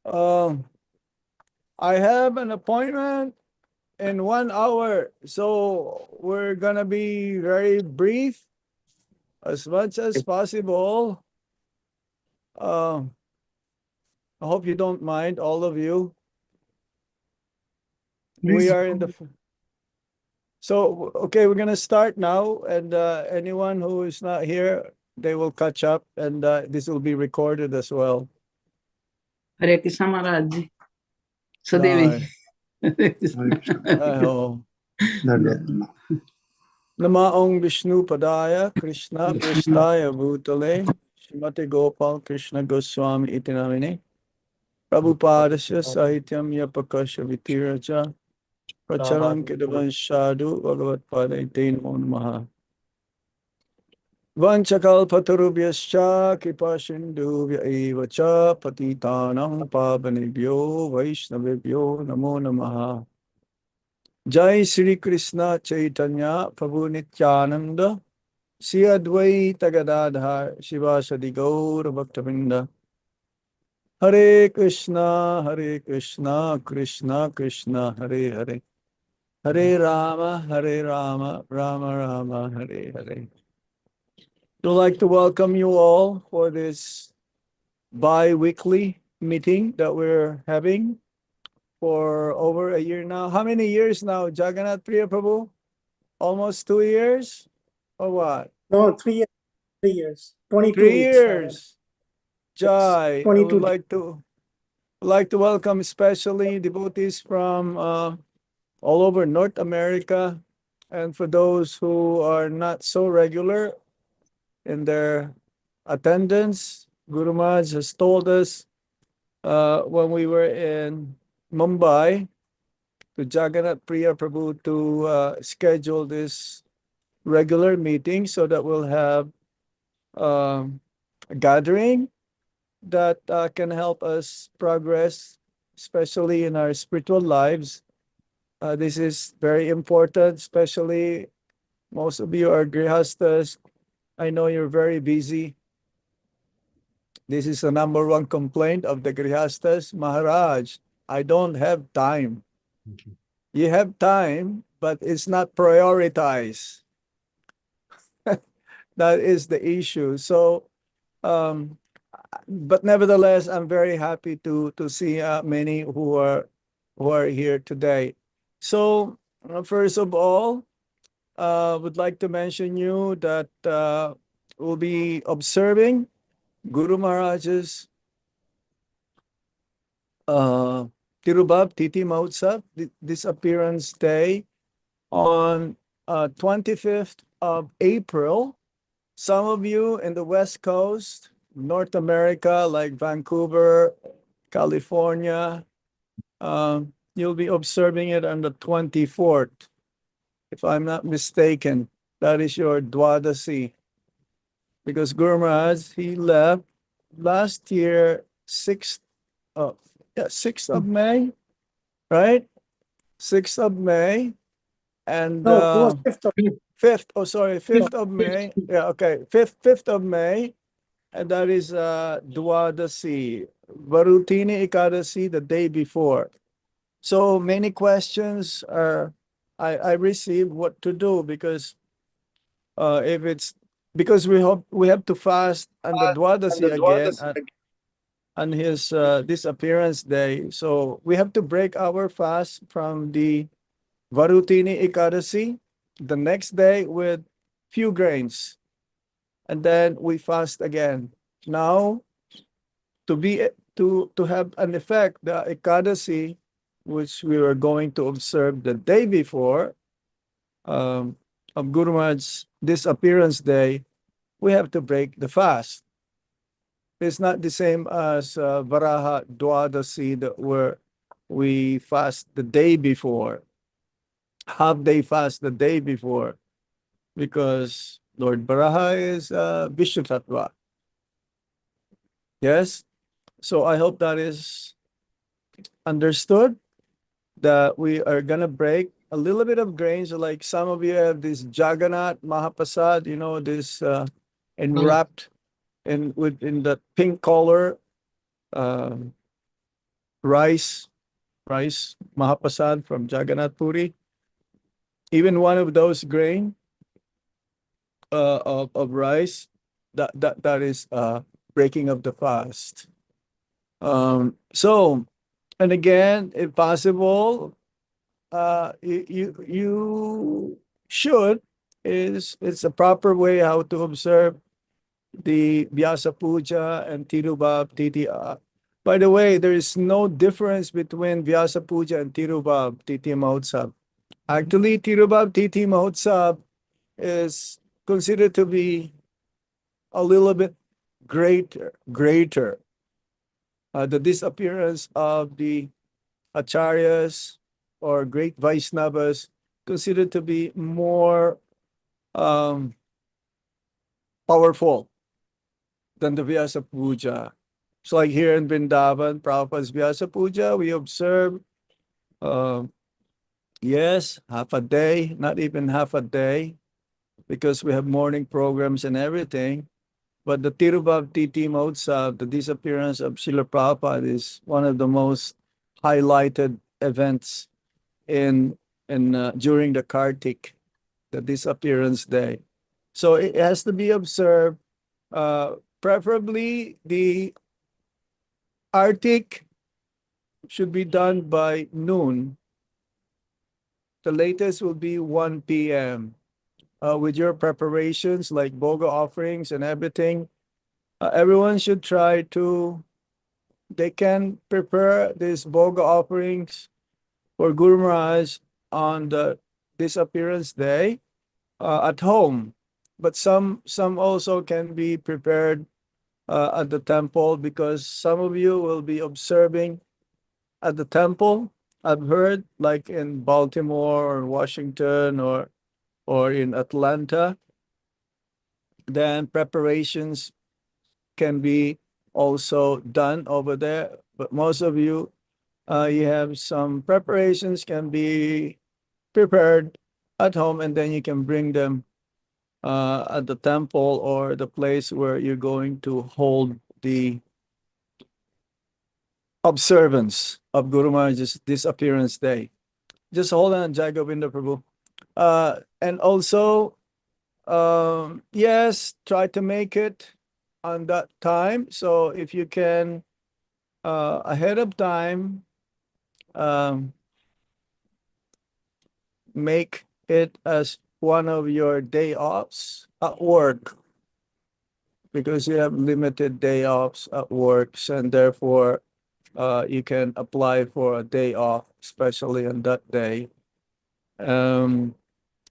Um, I have an appointment in 1 hour, so we're gonna be very brief as much as possible. Um, I hope you don't mind, all of you. We Please. are in the. So, okay, we're gonna start now, and anyone who is not here, they will catch up, and this will be recorded as well. Hare Krishna Maharaj Ji. Right. Sadevi. Hare Krishna. Aho. Dandavad. Namaong Vishnu Padaya Krishna Pristaya Bhutale Srimati Gopal Krishna Goswami iti namine Prabhupadasya Sahityam Yapakasha Vitiraja Pracharam Kedavan Shadu Bhagavat Pada iti namo namaha Vanchakal Patarubhyascha Kripa Sindhuvya eva cha Patitanam Pavanebhyo Vaishnavebhyo Namo Namaha Jai Sri Krishna Chaitanya Prabhu Nityananda Sri Advaita Gadadhar Shivasadi Gaur Bhaktavinda Hare Krishna Krishna Krishna Hare Hare Hare Rama Rama Rama Hare Hare. I'd like to welcome you all for this bi-weekly meeting that we're having for over a year now. How many years now, Jagannath Priya Prabhu? Almost 2 years? Or what? No, 3 years. 3 years. 22 3 weeks. years. Jai, I would 22 like to welcome especially devotees from all over North America, and for those who are not so regular in their attendance, Guru Maharaj has told us when we were in Mumbai to Jagannath Priya Prabhu to schedule this regular meeting so that we'll have a gathering that can help us progress, especially in our spiritual lives. This is very important, especially most of you are grihastas. I know you're very busy. This is the number one complaint of the grihastas. Maharaj, I don't have time. You have time, but it's not prioritized. That is the issue. So, but nevertheless, I'm very happy to see many who are here today. So, first of all, would like to mention you that we'll be observing Guru Maharaj's Tirubhav Titi Mahotsav, this appearance day on 25th of April. Some of you in the West Coast, North America, like Vancouver, California, you'll be observing it on the 24th, if I'm not mistaken. That is your Dwadasi. Because Guru Maharaj, he left last year, 6th of May, right? 6th of May. And No, it was 5th of 5th of May. Yeah, okay. 5th of May. And that is Dwadasi, Varutini Ekadasi, the day before. So many questions are I received what to do because if it's because we have to fast on the Dwadasi again on his disappearance day. So we have to break our fast from the Varutini Ekadasi the next day with few grains, and then we fast again. Now to have an effect, the Ekadasi, which we were going to observe the day before of Guru Maharaj's disappearance day, we have to break the fast. It's not the same as Varaha Dwadasi where we fast the day before, half day fast the day before, because Lord Varaha is Vishnu Tattva. Yes? So I hope that is understood, that we are going to break a little bit of grains. Like some of you have this Jagannath Mahapasad, this enwrapped in the pink color. Um, rice, Mahapasad from Jagannath Puri. Even one of those grain of rice, that is breaking of the fast. So, and again, if possible, you should, it's a proper way how to observe the Vyasa Puja and Tirubab Titi. By the way, there is no difference between Vyasa Puja and Tirubab Titi Mahotsav. Actually, Tirubab Titi Mahotsav is considered to be a little bit greater. The disappearance of the acharyas or great Vaishnavas considered to be more powerful than the Vyasa Puja. So like here in Vrindavan, Prabhupada's Vyasa Puja, we observe, yes, half a day, not even half a day, because we have morning programs and everything. But the Tirubhav Titi Mahotsav, the disappearance of Srila Prabhupada, is one of the most highlighted events in during the Kartik, the disappearance day. So it has to be observed, preferably the Artik should be done by noon. The latest will be 1 p.m. With your preparations like Boga offerings and everything, everyone should try to, they can prepare these Boga offerings for Guru Maharaj on the disappearance day at home. But some also can be prepared at the temple, because some of you will be observing at the temple. I've heard like in Baltimore or Washington or in Atlanta, then preparations can be also done over there. But most of you, you have some preparations can be prepared at home, and then you can bring them at the temple or the place where you're going to hold the observance of Guru Maharaj's disappearance day. Just hold on, Jai Govinda Prabhu. And also, yes, try to make it on that time. So if you can, ahead of time, make it as one of your day offs at work, because you have limited day offs at works, and therefore you can apply for a day off, especially on that day.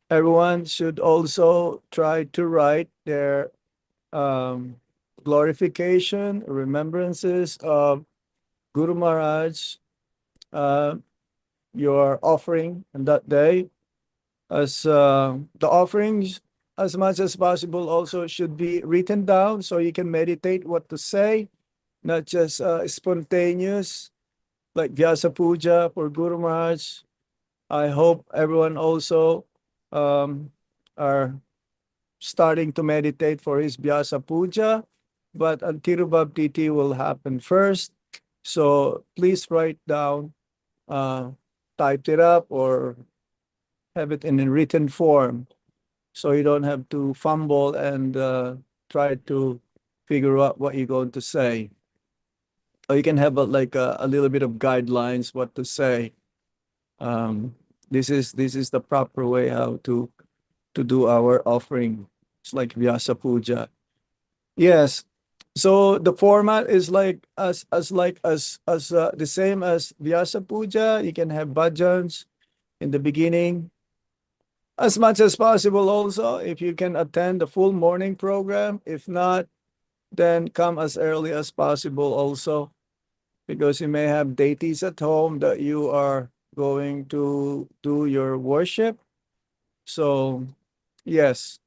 Everyone should also try to write their glorification, remembrances of Guru Maharaj, your offering on that day. As the offerings, as much as possible, also should be written down so you can meditate what to say, not just spontaneous, like Vyasa Puja for Guru Maharaj. I hope everyone also are starting to meditate for his Vyasa Puja, but Tirubhav Titi will happen first. So please write down, type it up, or have it in a written form, so you don't have to fumble and try to figure out what you're going to say. Or you can have a little bit of guidelines what to say. This is the proper way how to do our offering. It's like Vyasa Puja. Yes. So the format is like as the same as Vyasa Puja. You can have bhajans in the beginning. As much as possible also, if you can attend the full morning program. If not, then come as early as possible also, because you may have deities at home that you are going to do your worship. So yes,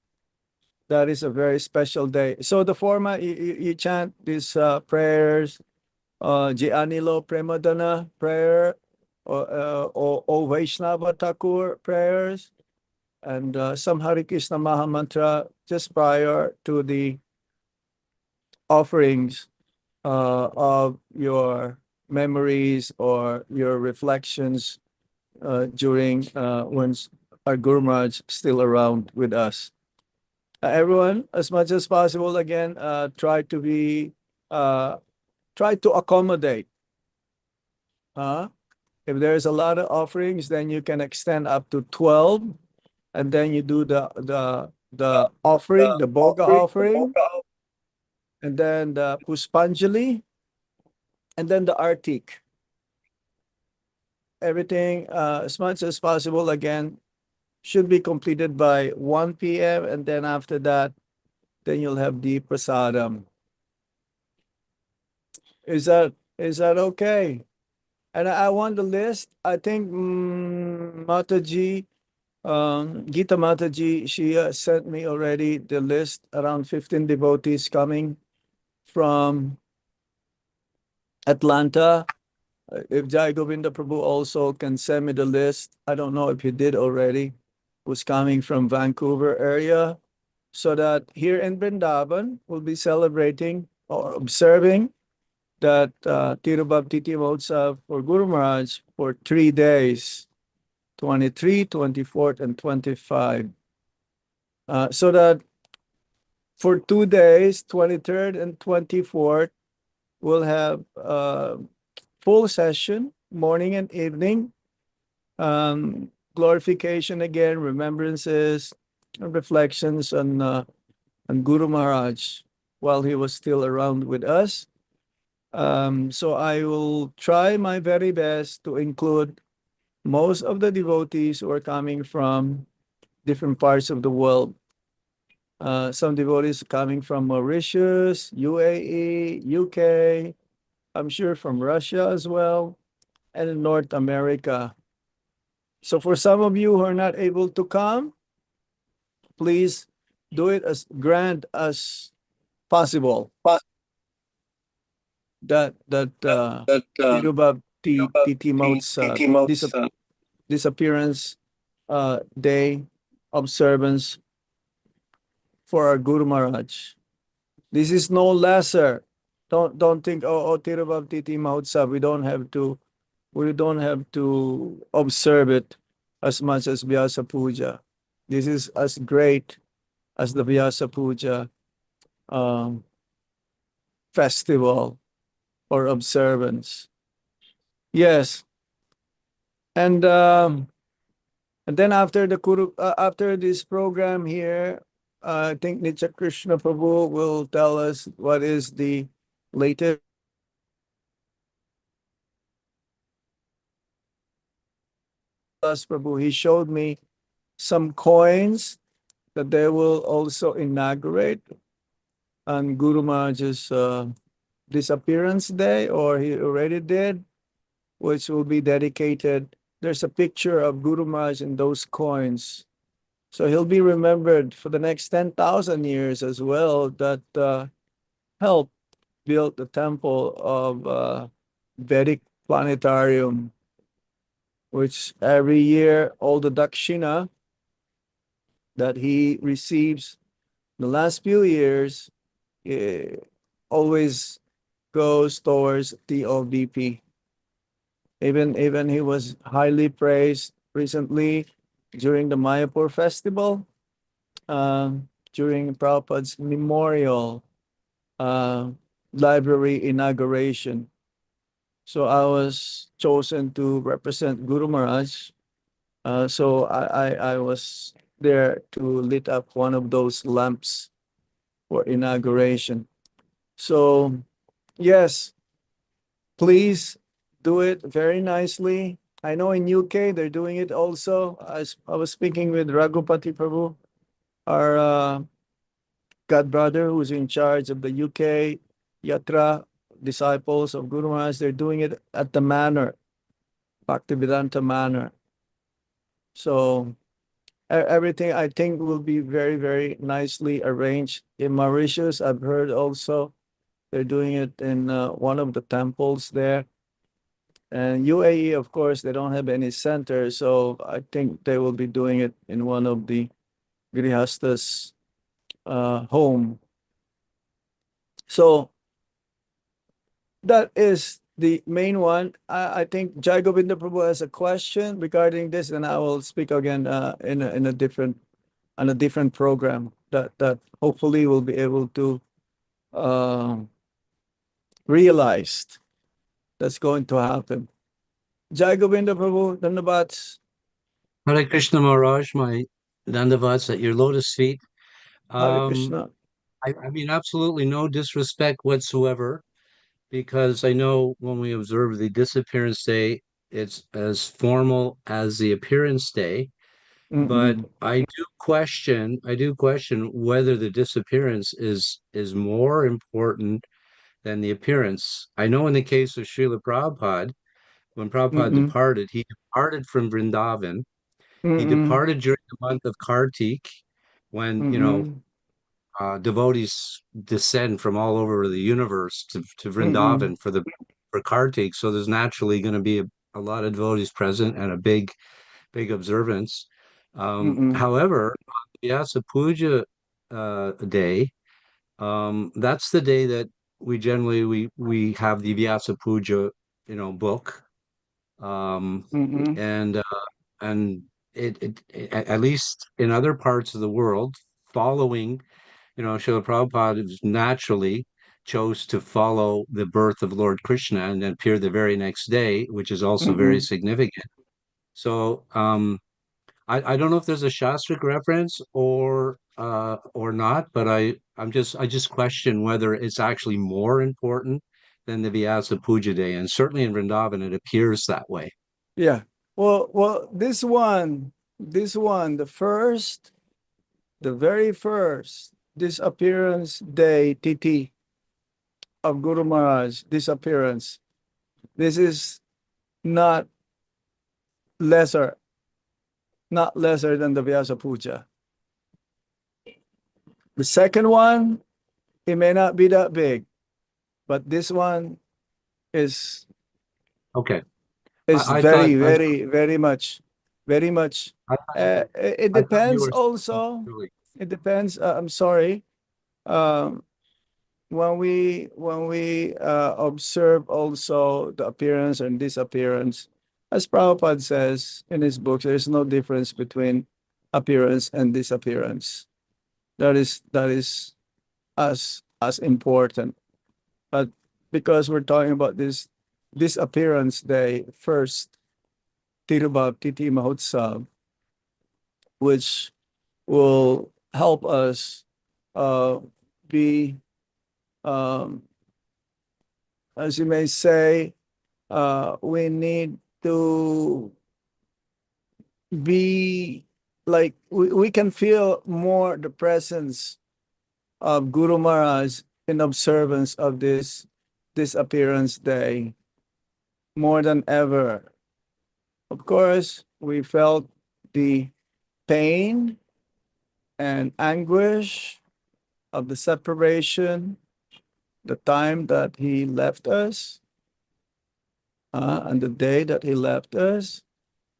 that is a very special day. So the format, you chant these prayers, Jianilo Premadana prayer, or Vaishnava Thakur prayers, and some Hare Krishna Mahamantra just prior to the offerings of your memories or your reflections during when our Guru Maharaj still around with us. Everyone, as much as possible, again, uh, try to accommodate. If there's a lot of offerings, then you can extend up to 12, and then you do the offering, the boga offering, and then the puspanjali, and then the artik. Everything, as much as possible, again, should be completed by 1 p.m. And then after that, then you'll have the prasadam. Is that okay? And I want the list. I think Mataji, Gita Mataji, she sent me already the list, around 15 devotees coming from Atlanta. If Jai Govinda Prabhu also can send me the list, I don't know if he did already, who's coming from Vancouver area, so that here in Vrindavan, we'll be celebrating or observing that Tirubhakti Mahotsav for Guru Maharaj for 3 days, 23, 24th, and 25. So that for 2 days, 23rd and 24th, we'll have full session, morning and evening. Glorification again, remembrances, and reflections on Guru Maharaj while he was still around with us. So I will try my very best to include most of the devotees who are coming from different parts of the world. Some devotees coming from Mauritius, UAE, UK, I'm sure from Russia as well, and in North America. So for some of you who are not able to come, please do it as grand as possible. That Tirubhav Titi Mahotsav, disappearance day observance for our Guru Maharaj. This is no lesser. Don't think, oh Tirubhav Titi Mahotsav, we don't have to observe it as much as Vyasa Puja. This is as great as the Vyasa Puja festival or observance. Yes. And then after after this program here, I think Nitya Krishna Prabhu will tell us what is the latest Prabhu. He showed me some coins that they will also inaugurate on Guru Maharaj's disappearance day, or he already did, which will be dedicated. There's a picture of Guru Maharaj in those coins. So he'll be remembered for the next 10,000 years as well, that helped build the temple of Vedic Planetarium, which every year all the dakshina that he receives the last few years always goes towards the OVP. Even he was highly praised recently during the Mayapur festival, during Prabhupada's memorial library inauguration. So I was chosen to represent Guru Maharaj. So I was there to lit up one of those lamps for inauguration. So yes, please do it very nicely. I know in UK they're doing it also. I was speaking with Raghupati Prabhu, our godbrother who's in charge of the UK Yatra disciples of Guru Maharaj. They're doing it at the manor, Bhaktivedanta Manor. So everything I think will be very, very nicely arranged. In Mauritius, I've heard also they're doing it in one of the temples there. And UAE, of course, they don't have any center, so I think they will be doing it in one of the Grihastas' home. So that is the main one. I think Jai Govinda Prabhu has a question regarding this, and I will speak again in a different on a different program that hopefully will be able to realize that's going to happen. Jai Govinda Prabhu, Dhanabad. Hare Krishna Maharaj, my dandavats at your lotus feet. Hare Krishna. I mean, absolutely no disrespect whatsoever, because I know when we observe the disappearance day, it's as formal as the appearance day. But Mm-mm. I do question whether the disappearance is more important than the appearance. I know in the case of Srila Prabhupada, when Prabhupada Mm-mm. departed, he departed from Vrindavan. He Mm-mm. departed during the month of Kartik, when, Mm-mm. devotees descend from all over the universe to Mm-mm. Vrindavan for Kartik. So there's naturally going to be a lot of devotees present and a big observance. Mm-mm. However, on the Vyasa Puja day, that's the day that we have the Vyasa Puja, book. Um, Mm-mm. and and at least in other parts of the world, following, Srila Prabhupada naturally chose to follow the birth of Lord Krishna and then appear the very next day, which is also very Mm-mm. significant. So I don't know if there's a Shastric reference or not, but I just question whether it's actually more important than the Vyasa Puja day, and certainly in Vrindavan it appears that way. Yeah. Well, this one, the very first disappearance day, TT of Guru Maharaj, disappearance. This is not lesser, not lesser than the Vyasa Puja. The second one, it may not be that big, but this one is Okay, is I very, thought very, very much. I It I thought you depends were also. really It depends. I'm sorry. Um, when we observe also the appearance and disappearance, as Prabhupada says in his books, there's no difference between appearance and disappearance. That is as important. But because we're talking about this disappearance day, first Tirubhakti Mahotsav, which will help us be, um, as you may say, we need to be like we can feel more the presence of Guru Maharaj in observance of this disappearance day more than ever. Of course, we felt the pain and anguish of the separation, the time that he left us, and the day that he left us.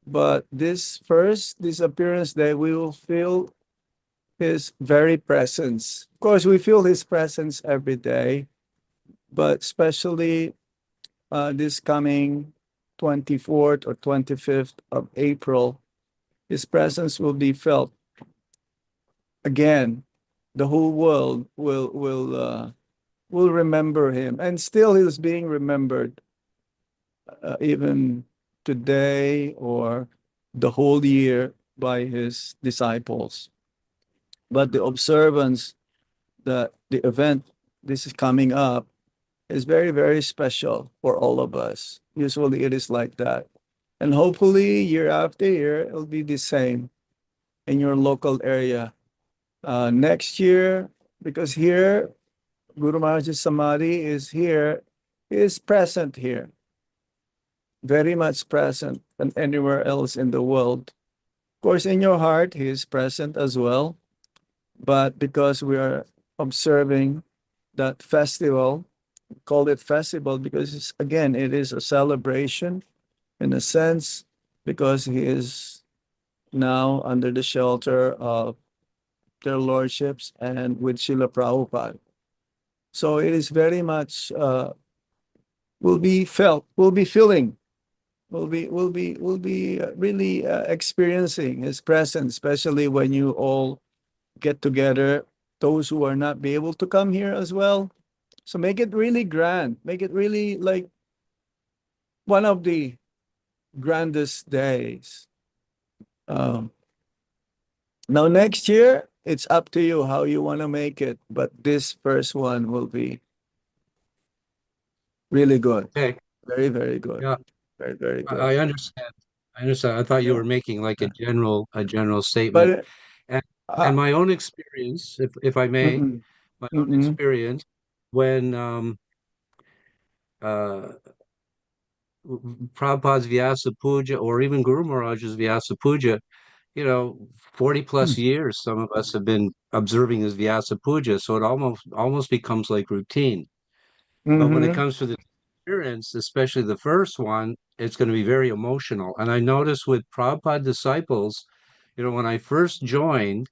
But this first disappearance day, we will feel his very presence. Of course, we feel his presence every day, but especially this coming 24th or 25th of April, his presence will be felt again. The whole world will remember him, and still he's being remembered even today or the whole year by his disciples. But the observance that the event this is coming up is very, very special for all of us. Usually it is like that. And hopefully year after year, it'll be the same in your local area. Next year, because here, Guru Maharaj's Samadhi is here, is present here, very much present than anywhere else in the world. Of course, in your heart, he is present as well. But because we are observing that festival, called it festival because again, it is a celebration in a sense, because he is now under the shelter of their lordships and with Srila Prabhupada. So it is very much will be felt, will be feeling, will be really experiencing his presence, especially when you all get together. Those who are not be able to come here as well. So make it really grand. Make it really like one of the grandest days. Um, Now next year, it's up to you how you want to make it, but this first one will be really good. Okay, Very, very good. yeah, Very, very good. I understand. I understand. I thought you Yeah. were making like Yeah. a general statement. But And uh, my own experience, if I may, mm-mm, my own mm-mm, experience when uh Prabhupada's Vyasa Puja or even Guru Maharaj's Vyasa Puja, 40 plus mm, years, some of us have been observing his Vyasa Puja, so it almost becomes like routine. But when it mm-hmm, comes to the experience, especially the first one, it's going to be very emotional. And I noticed with Prabhupada disciples, when I first joined,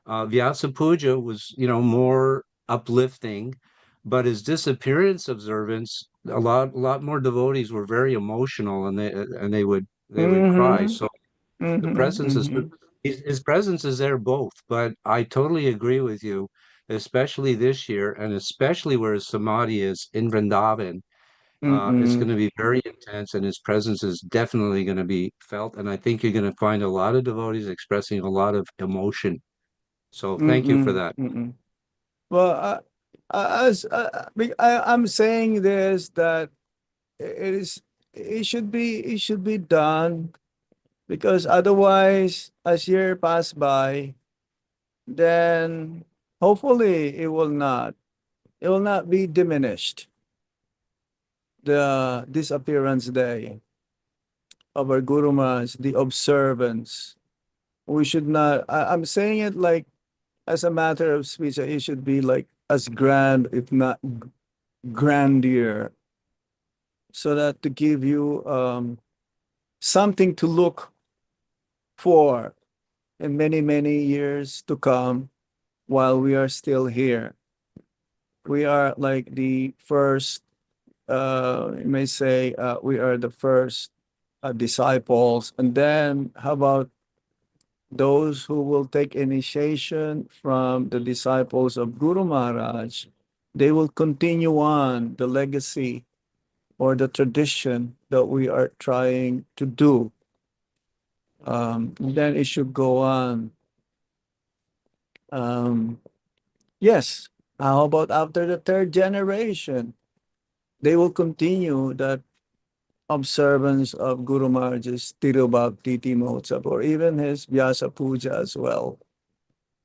Vyasa Puja was, more uplifting, but his disappearance observance, a lot more devotees were very emotional, and they would cry. mm-hmm, So the mm-hmm, presence is mm-hmm, his presence is there both. But I totally agree with you, especially this year, and especially where his samadhi is in Vrindavan. It's mm-mm, going to be very intense, and his presence is definitely going to be felt. And I think you're going to find a lot of devotees expressing a lot of emotion. So thank you for mm-mm, that. mm-mm. Well, I'm saying this that it is it should be done because otherwise, as year pass by, then hopefully it will not be diminished, the disappearance day of our Guru Maharaj, the observance. We should not, I'm saying it like as a matter of speech, it should be like as grand, if not grandeur, so that to give you something to look for in many, many years to come while we are still here. We are like the first, you may say, we are the first disciples. And then how about those who will take initiation from the disciples of Guru Maharaj? They will continue on the legacy or the tradition that we are trying to do. Then it should go on. Um, yes. How about after the third generation? They will continue that observance of Guru Maharaj's Tirubhakti Mahotsav or even his Vyasa Puja as well.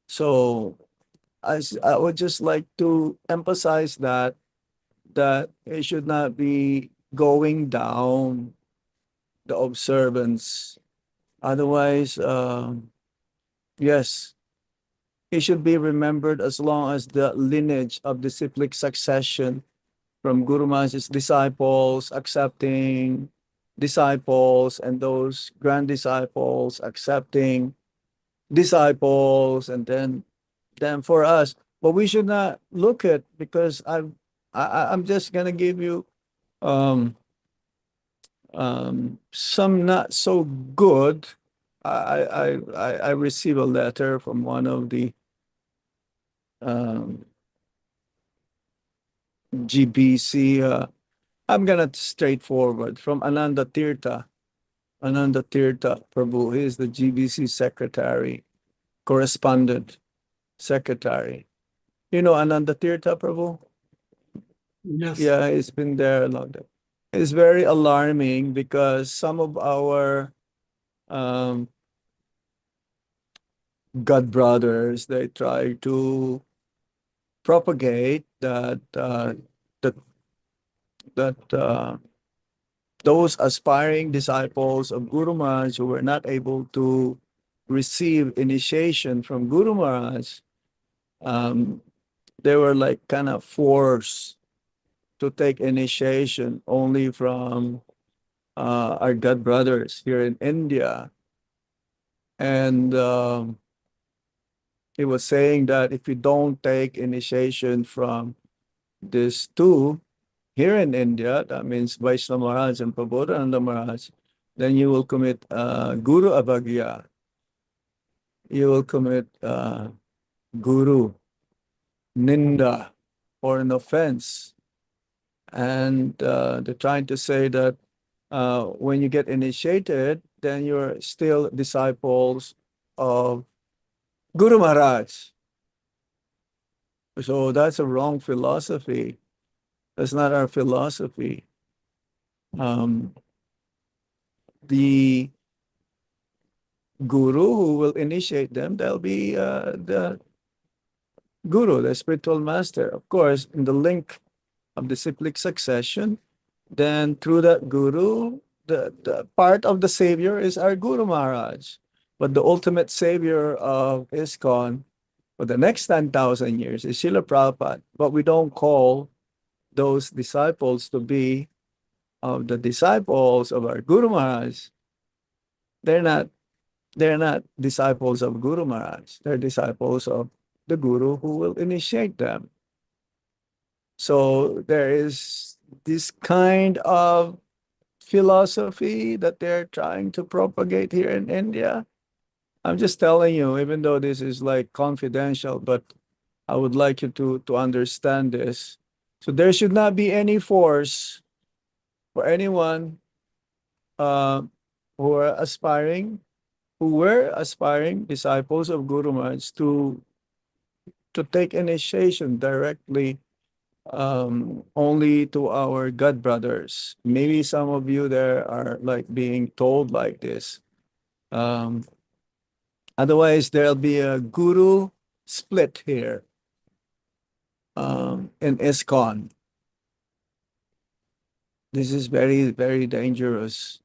So I would just like to emphasize that it should not be going down the observance. Otherwise, yes, it should be remembered as long as the lineage of disciplic succession from Guru Maharaj's disciples, accepting disciples, and those grand disciples accepting disciples, and then for us. But we should not look at, because I'm just gonna give you um some not so good. I received a letter from one of the um GBC. I'm gonna straightforward from Ananda Tirtha. Ananda Tirtha Prabhu. He is the GBC secretary, correspondent secretary. You know Ananda Tirtha Prabhu? Yes. Yeah, he's been there a long time. It's very alarming because some of our um, God brothers, they try to propagate that that those aspiring disciples of Guru Maharaj who were not able to receive initiation from Guru Maharaj, um, they were like kind of forced to take initiation only from our God brothers here in India. And he was saying that if you don't take initiation from these two, here in India, that means Vaishnava Maharaj and Prabodhananda Maharaj, then you will commit Guru Abhagya. You will commit Guru Ninda, or an offense. And they're trying to say that when you get initiated, then you're still disciples of Guru Maharaj. So that's a wrong philosophy. That's not our philosophy. The guru who will initiate them, they'll be the guru, the spiritual master. Of course, in the link of the cyclic succession, then through that guru, the part of the savior is our Guru Maharaj. But the ultimate savior of ISKCON for the next 10,000 years is Srila Prabhupada. But we don't call those disciples to be the disciples of our Guru Maharaj. They're not disciples of Guru Maharaj. They're disciples of the Guru who will initiate them. So there is this kind of philosophy that they're trying to propagate here in India. I'm just telling you, even though this is like confidential, but I would like you to understand this. So there should not be any force for anyone who were aspiring disciples of Guru Maharaj to take initiation directly only to our God brothers. Maybe some of you there are like being told like this. Otherwise, there'll be a guru split here in ISKCON. This is very, very dangerous.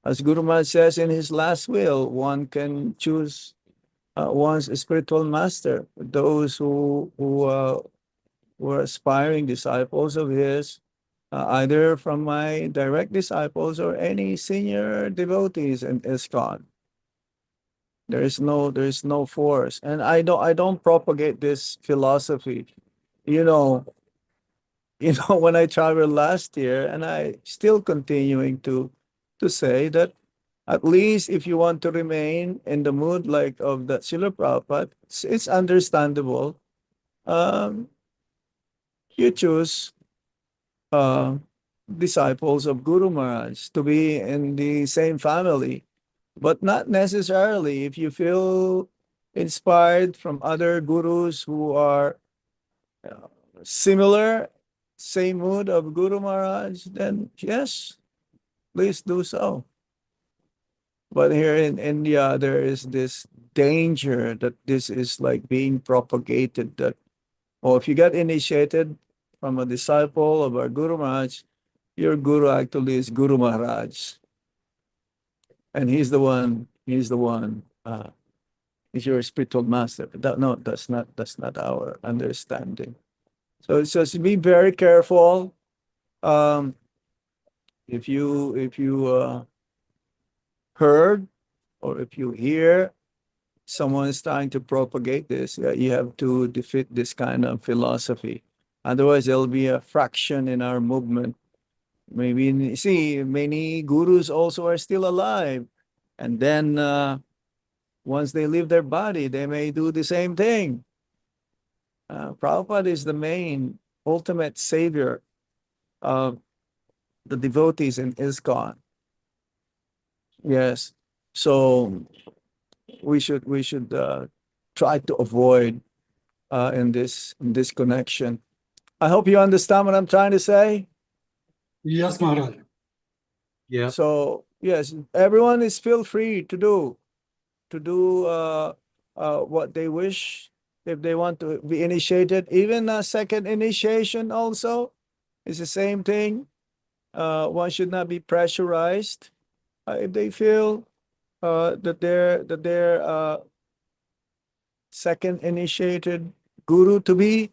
As Guru Maharaj says in his last will, one can choose one's spiritual master. Those who were aspiring disciples of his, either from my direct disciples or any senior devotees in ISKCON. There is no force, and I don't propagate this philosophy. You know, when I traveled last year, and I still continuing to say that at least if you want to remain in the mood like of the Srila Prabhupada, it's understandable. You choose disciples of Guru Maharaj to be in the same family, but not necessarily if you feel inspired from other gurus who are similar, same mood of Guru Maharaj, then yes, please do so. But here in India, there is this danger that this is like being propagated that, oh, if you get initiated from a disciple of our Guru Maharaj, your guru actually is Guru Maharaj. And he's the one, he's your spiritual master. No, that's not our understanding. So just be very careful. If you heard, or if you hear someone is trying to propagate this, you have to defeat this kind of philosophy. Otherwise, there'll be a fraction in our movement. Maybe, see, many gurus also are still alive. And then once they leave their body, they may do the same thing. Prabhupada is the main ultimate savior of the devotees in ISKCON. Yes. So we should try to avoid in this connection. I hope you understand what I'm trying to say. Yes, Maharaj. Yeah. So yes, everyone is feel free to do what they wish. If they want to be initiated, even a second initiation also is the same thing. One should not be pressurized. If they feel that their second initiated guru to be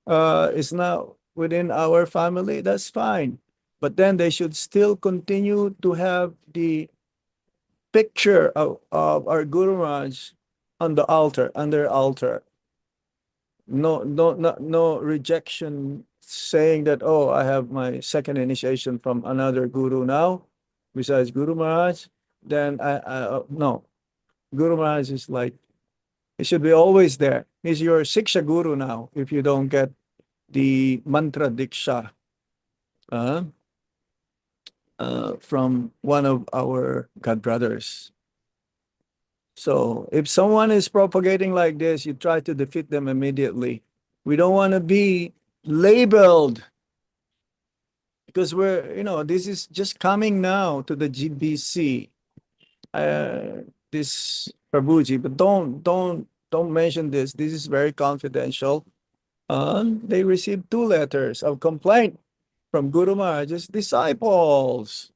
is not within our family, that's fine. But then they should still continue to have the picture of our Guru Maharaj on the altar, under altar. No rejection saying that, oh, I have my second initiation from another guru now, besides Guru Maharaj, then no. Guru Maharaj is like, he should be always there. He's your Siksha Guru now if you don't get the mantra Diksha uh, from one of our God brothers. So if someone is propagating like this, you try to defeat them immediately. We don't want to be labeled because this is just coming now to the GBC. This Prabhuji, but don't mention this. This is very confidential. They received 2 letters of complaint from Guru Maharaj's disciples.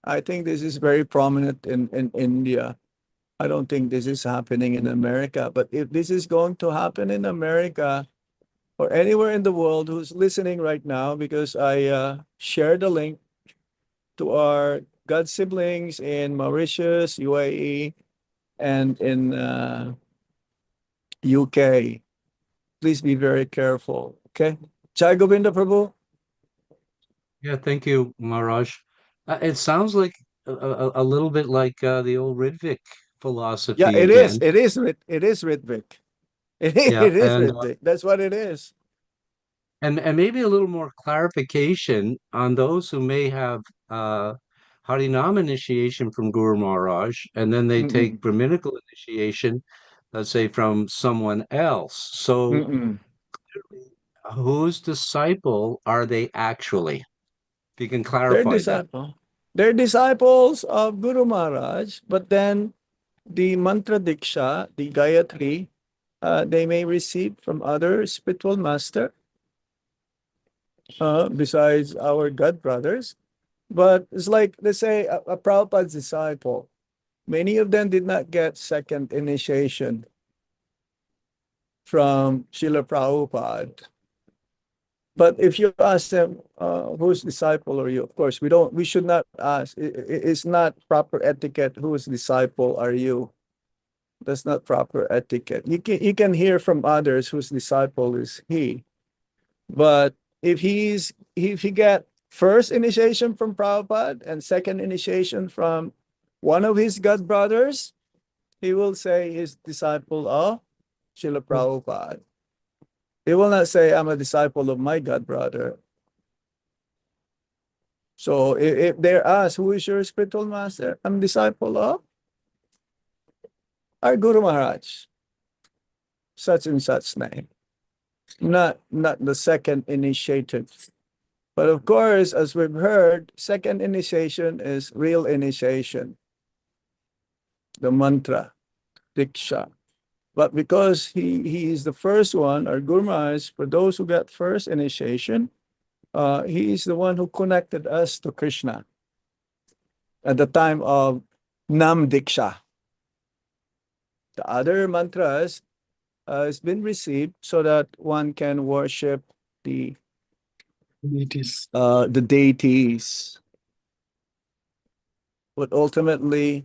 I think this is very prominent in India. I don't think this is happening in America. But if this is going to happen in America or anywhere in the world who's listening right now, because I shared the link to our God siblings in Mauritius, UAE, and in UK. Please be very careful. Okay. Jai Govinda Prabhu. Yeah, thank you, Maharaj. It sounds like a little bit like the old Ridvik philosophy Yeah, it again. is. It is Ritvik. Yeah, It is and Ritvik. That's what it is. and maybe a little more clarification on those who may have Harinam initiation from Guru Maharaj, and then they Mm-mm. take Brahminical initiation, let's say from someone else. So Mm-mm. whose disciple are they actually? If you can They're clarify that. disciple. They're disciples of Guru Maharaj, but then the mantra diksha, the Gayatri, they may receive from other spiritual master besides our God brothers. But it's like, let's say, a Prabhupada's disciple. Many of them did not get second initiation from Srila Prabhupada. But if you ask them, whose disciple are you? Of course, we should not ask. It's not proper etiquette. Whose disciple are you? That's not proper etiquette. You can hear from others whose disciple is he. But if he get first initiation from Prabhupada and second initiation from one of his God brothers, he will say his disciple of Srila Prabhupada. He will not say, I'm a disciple of my God brother. So if they're asked, who is your spiritual master? I'm disciple of our Guru Maharaj, such and such name. Not the second initiated. But of course, as we've heard, second initiation is real initiation. The mantra, Diksha. But because he is the first one, our Guru Maharaj, for those who got first initiation, he is the one who connected us to Krishna at the time of Nam Diksha. The other mantras has been received so that one can worship the deities. But ultimately,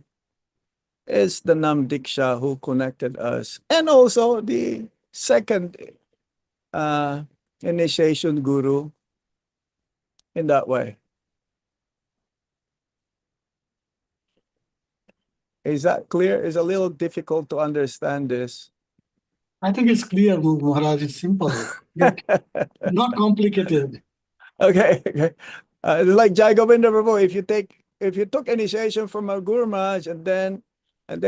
it's the Nam Diksha who connected us, and also the second initiation guru in that way. Is that clear? It's a little difficult to understand this. I think it's clear, Maharaj. It's simple. Not complicated. Okay. It's like Jai Govinda Prabhu. If you took initiation from a Guru Maharaj and then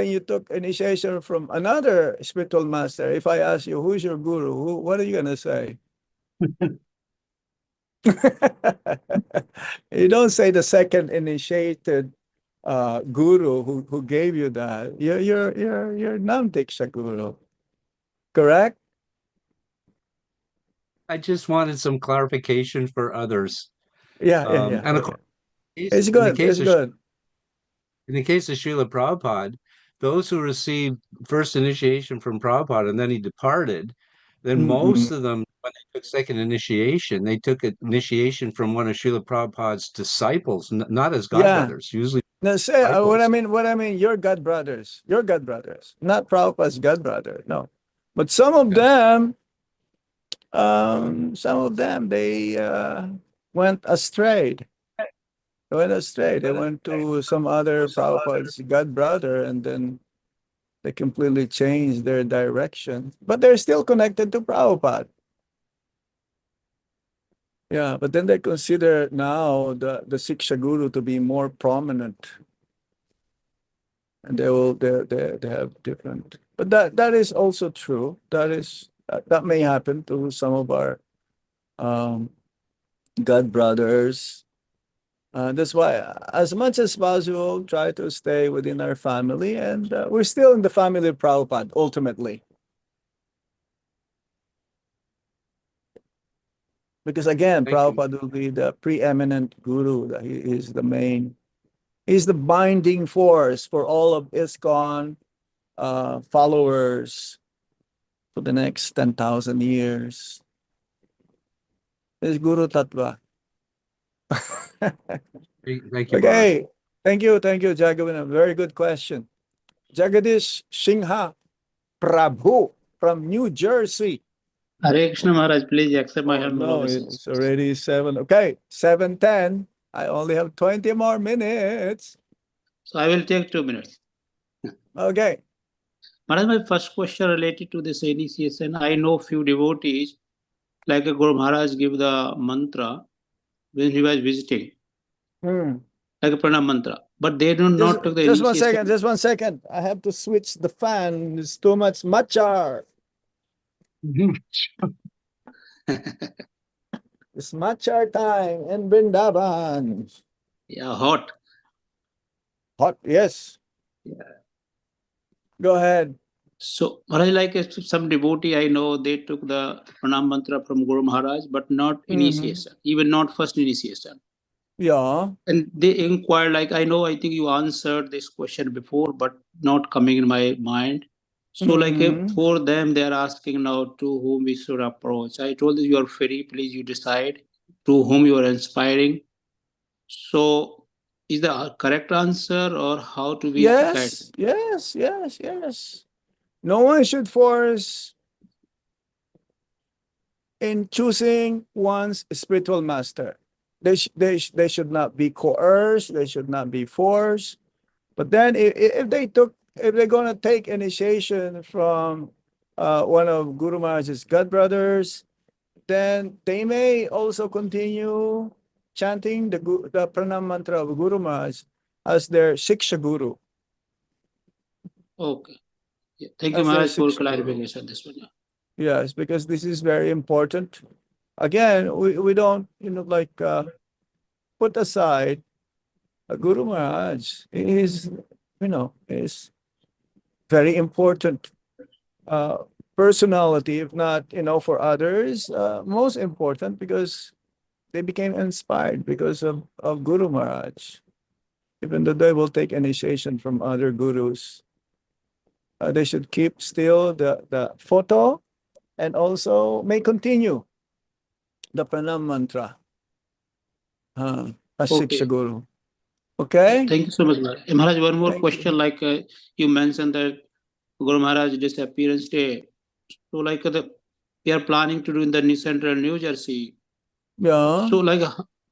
you took initiation from another spiritual master, if I ask you who's your guru, what are you gonna say? You don't say the second initiated guru who gave you that. You're Nam Diksha guru, correct? I just wanted some clarification for others. Yeah. And of course, It's in the good. case It's of good. in the case of Srila Prabhupada, those who received first initiation from Prabhupada and then he departed, then most of them, when they took second initiation, they took initiation from one of Srila Prabhupada's disciples, not as Yeah. godbrothers, usually No, say disciples. what I mean, your God brothers, not Prabhupada's God brother. No, But some of them, they went astray. They went astray. They went to some other Prabhupada's god brother, and then they completely changed their direction. But they're still connected to Prabhupada. Yeah, but then they consider now the Siksha Guru to be more prominent. And they have different, but that is also true. That may happen to some of our god brothers. That's why, as much as possible, try to stay within our family, and we're still in the family of Prabhupada ultimately. Because again, Thank you. Prabhupada will be the preeminent guru. He is the main, he's the binding force for all of ISKCON followers for the next 10,000 years. This Guru Tattva. Thank you, Maharaj. Okay. Thank you, Jagavina. Very good question. Jagadish Singha Prabhu from New Jersey. Hare Krishna Maharaj, please accept my Oh, humble no, obeisance. it's already 7. Okay, 7:10. I only have 20 more minutes. So I will take 2 minutes. Okay. Maharaj, my first question related to this initiation. I know few devotees, like Guru Maharaj give the mantra when he was visiting, like a pranam mantra, but they do not take the Just initiation. just 1 second. I have to switch the fan. It's too much matcha. It's matcha time in Vrindavan. Yeah, hot. Hot, yes. Yeah. Go ahead. So Maharaj, like some devotee I know, they took the pranam mantra from Guru Maharaj, but not initiation, even not first initiation. Yeah. And they inquire, like, I think you answered this question before, but not coming in my mind. So, for them, they are asking now to whom we should approach. I told you, you are free, please, you decide to whom you are inspiring. So, is the correct answer or how to be guide? Yes. No one should force in choosing one's spiritual master. They should not be coerced. They should not be forced. But then if they're gonna take initiation from one of Guru Maharaj's god brothers, then they may also continue chanting the pranam mantra of Guru Maharaj as their Siksha Guru. Okay. Yeah. Thank you, As their Maharaj, for Siksha Guru. clarification this one. Yes, because this is very important. Again, we don't, put aside Guru Maharaj. Is very important personality, if not, for others, most important because they became inspired because of Guru Maharaj. Even though they will take initiation from other gurus, they should keep still the photo and also may continue the pranam mantra as Okay. Siksha Guru. Okay? Thank you so much, Maharaj. Maharaj, one more Thank you. question, like you mentioned that Guru Maharaj disappearance day. So we are planning to do in the central New Jersey. Yeah. So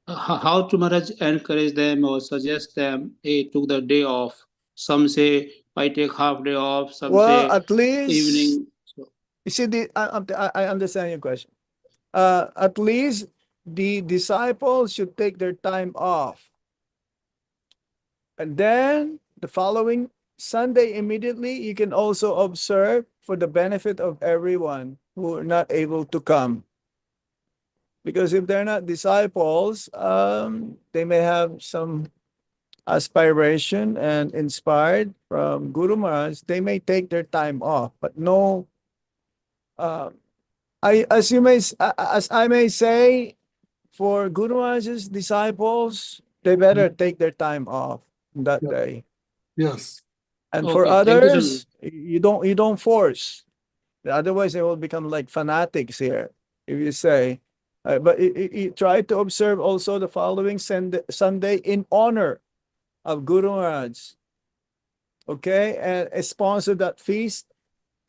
how to Maharaj encourage them or suggest them, hey, took the day off. Some say I take half day off. Some Well, say at least evening. So, you see, I understand your question. At least the disciples should take their time off. And then the following Sunday, immediately, you can also observe for the benefit of everyone who are not able to come. Because if they're not disciples, they may have some aspiration and inspired from Guru Maharaj. They may take their time off, but no. As I may say, for Guru Maharaj's disciples, they better take their time off that Yeah. day. Yes. And for okay, thank you so others, you don't force. Otherwise, they will become like fanatics here. If you say, but you try to observe also the following Sunday in honor of Guru Maharaj. Okay, and sponsor that feast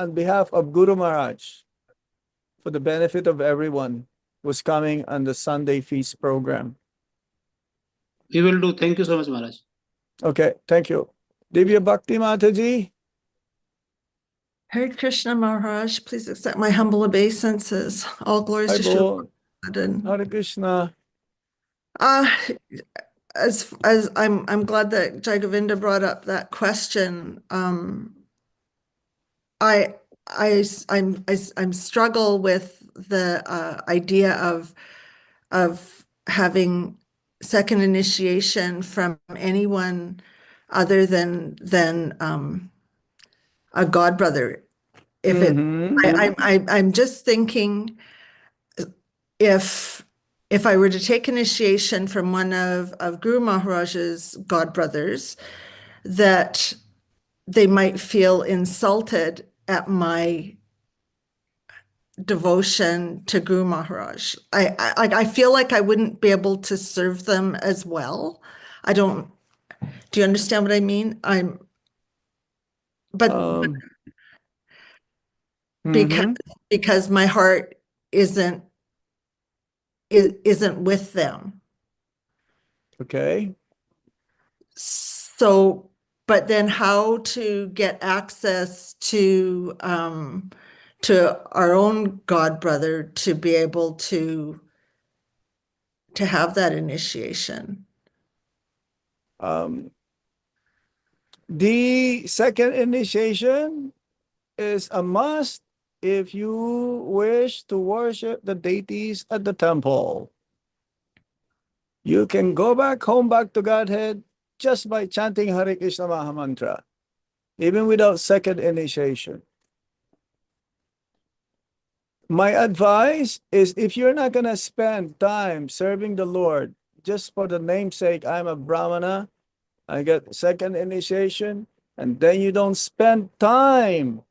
on behalf of Guru Maharaj, for the benefit of everyone who's coming on the Sunday feast program. We will do. Thank you so much, Maharaj. Okay, thank you. Divya Bhakti Mataji. Hare Krishna Maharaj, please accept my humble obeisances. All glories Hi, to Srila Bo. Prabhupada. Hare Krishna. Uh, as I'm glad that Jai Govinda brought up that question. I'm struggle with the idea of having second initiation from anyone other than a god brother. If it, I'm just thinking if I were to take initiation from one of Guru Maharaj's god brothers, that they might feel insulted at my devotion to Guru Maharaj. I feel like I wouldn't be able to serve them as well. Do you understand what I mean? Because my heart isn't with them. Okay. So, but then how to get access to our own god brother to be able to have that initiation? The second initiation is a must if you wish to worship the deities at the temple. You can go back home, back to Godhead, just by chanting Hare Krishna Maha Mantra, even without second initiation. My advice is if you're not going to spend time serving the Lord just for the namesake, I'm a Brahmana, I get second initiation, and then you don't spend time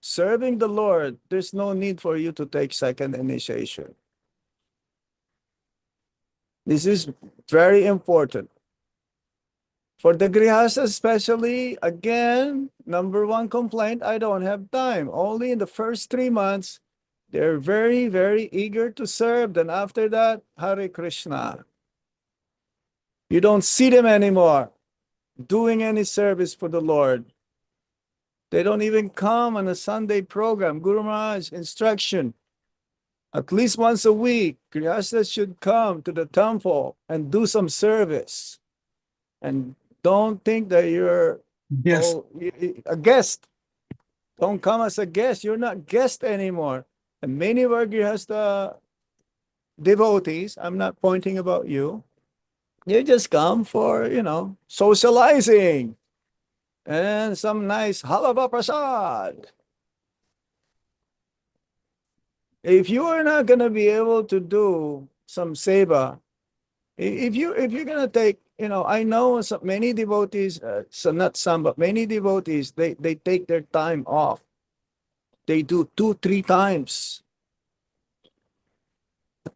serving the Lord, there's no need for you to take second initiation. This is very important. For the Grihastas especially, again, number one complaint, I don't have time. Only in the first 3 months, they're very, very eager to serve. Then after that, Hare Krishna. You don't see them anymore doing any service for the Lord. They don't even come on a Sunday program. Guru Maharaj's instruction, at least once a week, Grihastas should come to the temple and do some service. And don't think that you're a guest. Don't come as a guest. You're not guest anymore. And many of our Grihasta devotees, I'm not pointing about you, you just come for, socializing and some nice halava prasad. If you are not going to be able to do some seva, if you're going to take, I know many devotees, so not some, but many devotees, they take their time off. They do 2-3 times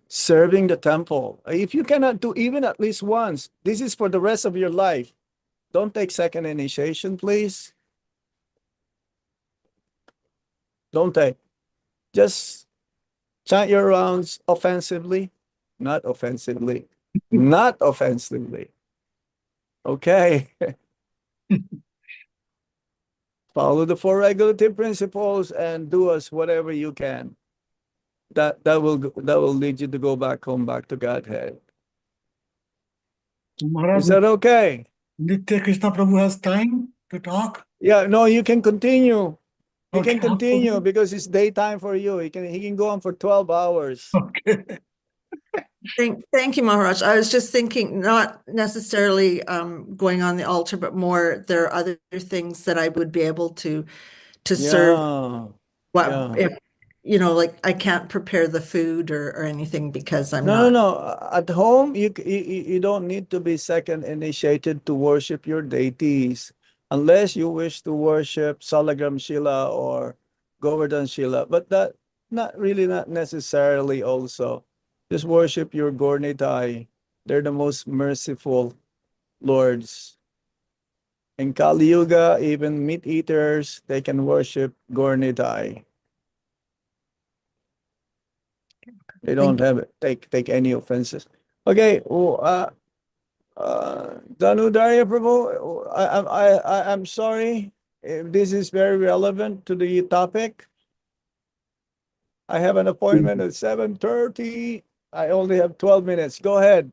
serving the temple. If you cannot do even at least once, this is for the rest of your life. Don't take second initiation, please. Don't take. Just chant your rounds offensively, not offensively, not offensively. Okay. Follow the 4 regulative principles and do us whatever you can. That will lead you to go back home, back to Godhead. Maharaj, Is that okay? Nitya Krishna Prabhu has time to talk. Yeah, no, you can continue. You Okay, can continue because it's daytime for you. He can go on for 12 hours. Okay. Thank you, Maharaj. I was just thinking, not necessarily going on the altar, but more there are other things that I would be able to serve. If like I can't prepare the food or anything because I'm not. No. At home, you don't need to be second initiated to worship your deities, unless you wish to worship Salagram Shila or Govardhan Shila. But that not necessarily also. Just worship your Gornitai. They're the most merciful lords. In Kali Yuga, even meat eaters, they can worship Gornidai. They don't have it. Take any offenses. Okay. Danudarya Prabhu, I'm sorry if this is very relevant to the topic. I have an appointment at 7:30. I only have 12 minutes. Go ahead.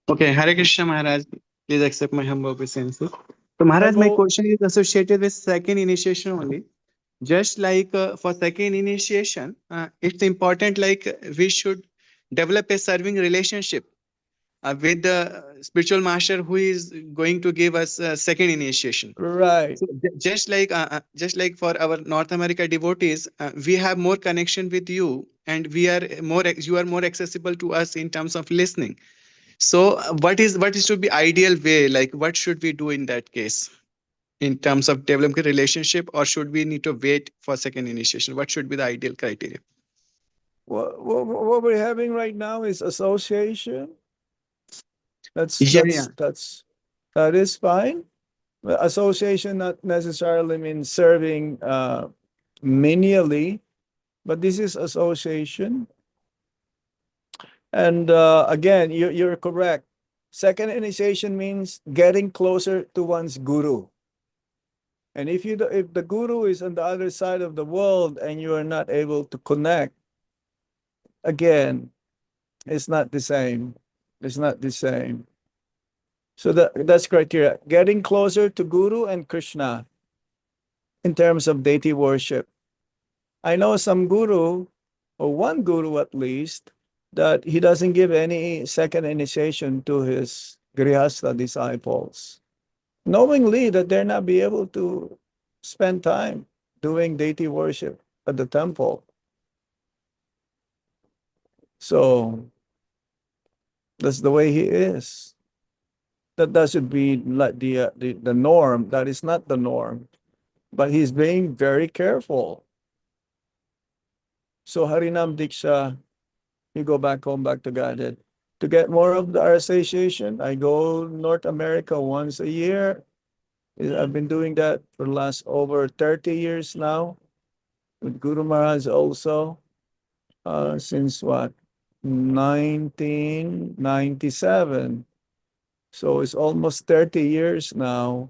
Okay, Hare Krishna Maharaj, please accept my humble obeisances. So Maharaj, my Humble. question is associated with second initiation only. Just like for second initiation, it's important like we should develop a serving relationship with the spiritual master who is going to give us second initiation. Right. So just like for our North America devotees, we have more connection with you, and you are more accessible to us in terms of listening. So what is to be ideal way? Like what should we do in that case in terms of developing a relationship, or should we need to wait for second initiation? What should be the ideal criteria? What we're having right now is association. That is fine. Association not necessarily means serving menially, but this is association. And again, you're correct. Second initiation means getting closer to one's guru. And if the guru is on the other side of the world and you are not able to connect, again, it's not the same. It's not the same. So that's criteria. Getting closer to Guru and Krishna in terms of deity worship. I know some guru, or one guru at least, that he doesn't give any second initiation to his Grihastha disciples, knowingly that they're not be able to spend time doing deity worship at the temple. So that's the way he is. That should be like the norm. That is not the norm, but he's being very careful. So Harinam Diksha, you go back home, back to Godhead. To get more of our association, I go North America once a year. I've been doing that for the last over 30 years now, with Guru Maharaj also, since what, 1997. So it's almost 30 years now.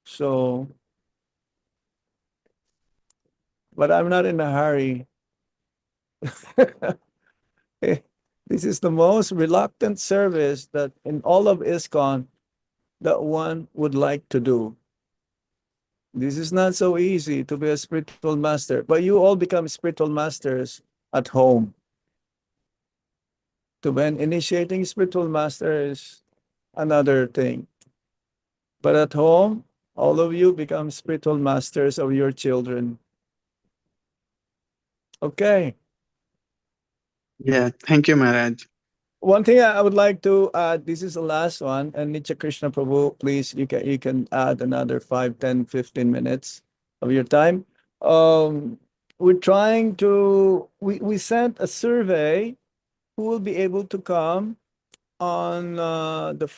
So, but I'm not in a hurry. This is the most reluctant service that in all of ISKCON that one would like to do. This is not so easy to be a spiritual master, but you all become spiritual masters at home. To when initiating spiritual master is another thing. But at home, all of you become spiritual masters of your children. Okay. Yeah, thank you, Maharaj. One thing I would like to add, this is the last one, and Nitya Krishna Prabhu, please, you can add another 5, 10, 15 minutes of your time. We're trying to, we sent a survey who will be able to come on the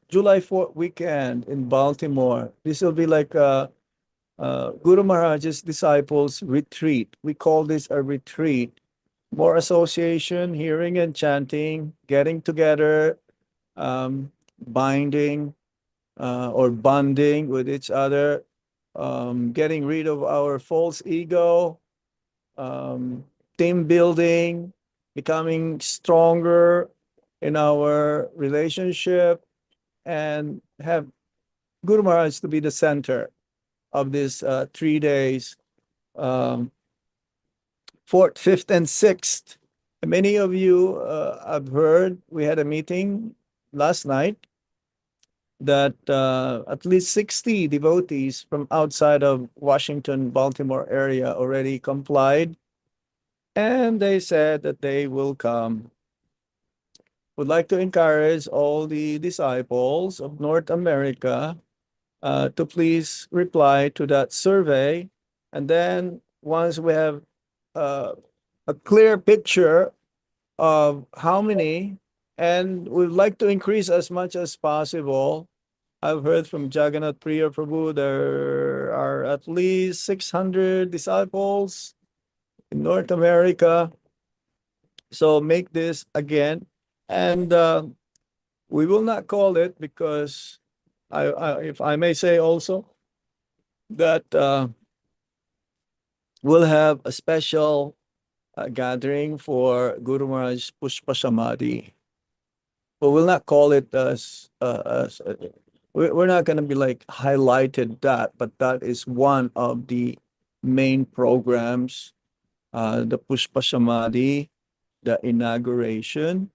July 4th weekend in Baltimore. This will be like Guru Maharaj's disciples retreat. We call this a retreat. More association, hearing and chanting, getting together, binding or bonding with each other, getting rid of our false ego, team building, becoming stronger in our relationship, and have Guru Maharaj to be the center of this 3 days, 4th, 5th, and 6th. Many of you have heard, we had a meeting last night that at least 60 devotees from outside of Washington, Baltimore area already complied, and they said that they will come. Would like to encourage all the disciples of North America to please reply to that survey. And then once we have a clear picture of how many, and we'd like to increase as much as possible, I've heard from Jagannath Priya Prabhu there are at least 600 disciples in North America. So make this again. And we will not call it because if I may say also that we'll have a special gathering for Guru Maharaj Pushpa Samadhi. But we'll not call it we're not going to be like highlighted that, but that is one of the main programs, the Pushpa Samadhi, the inauguration,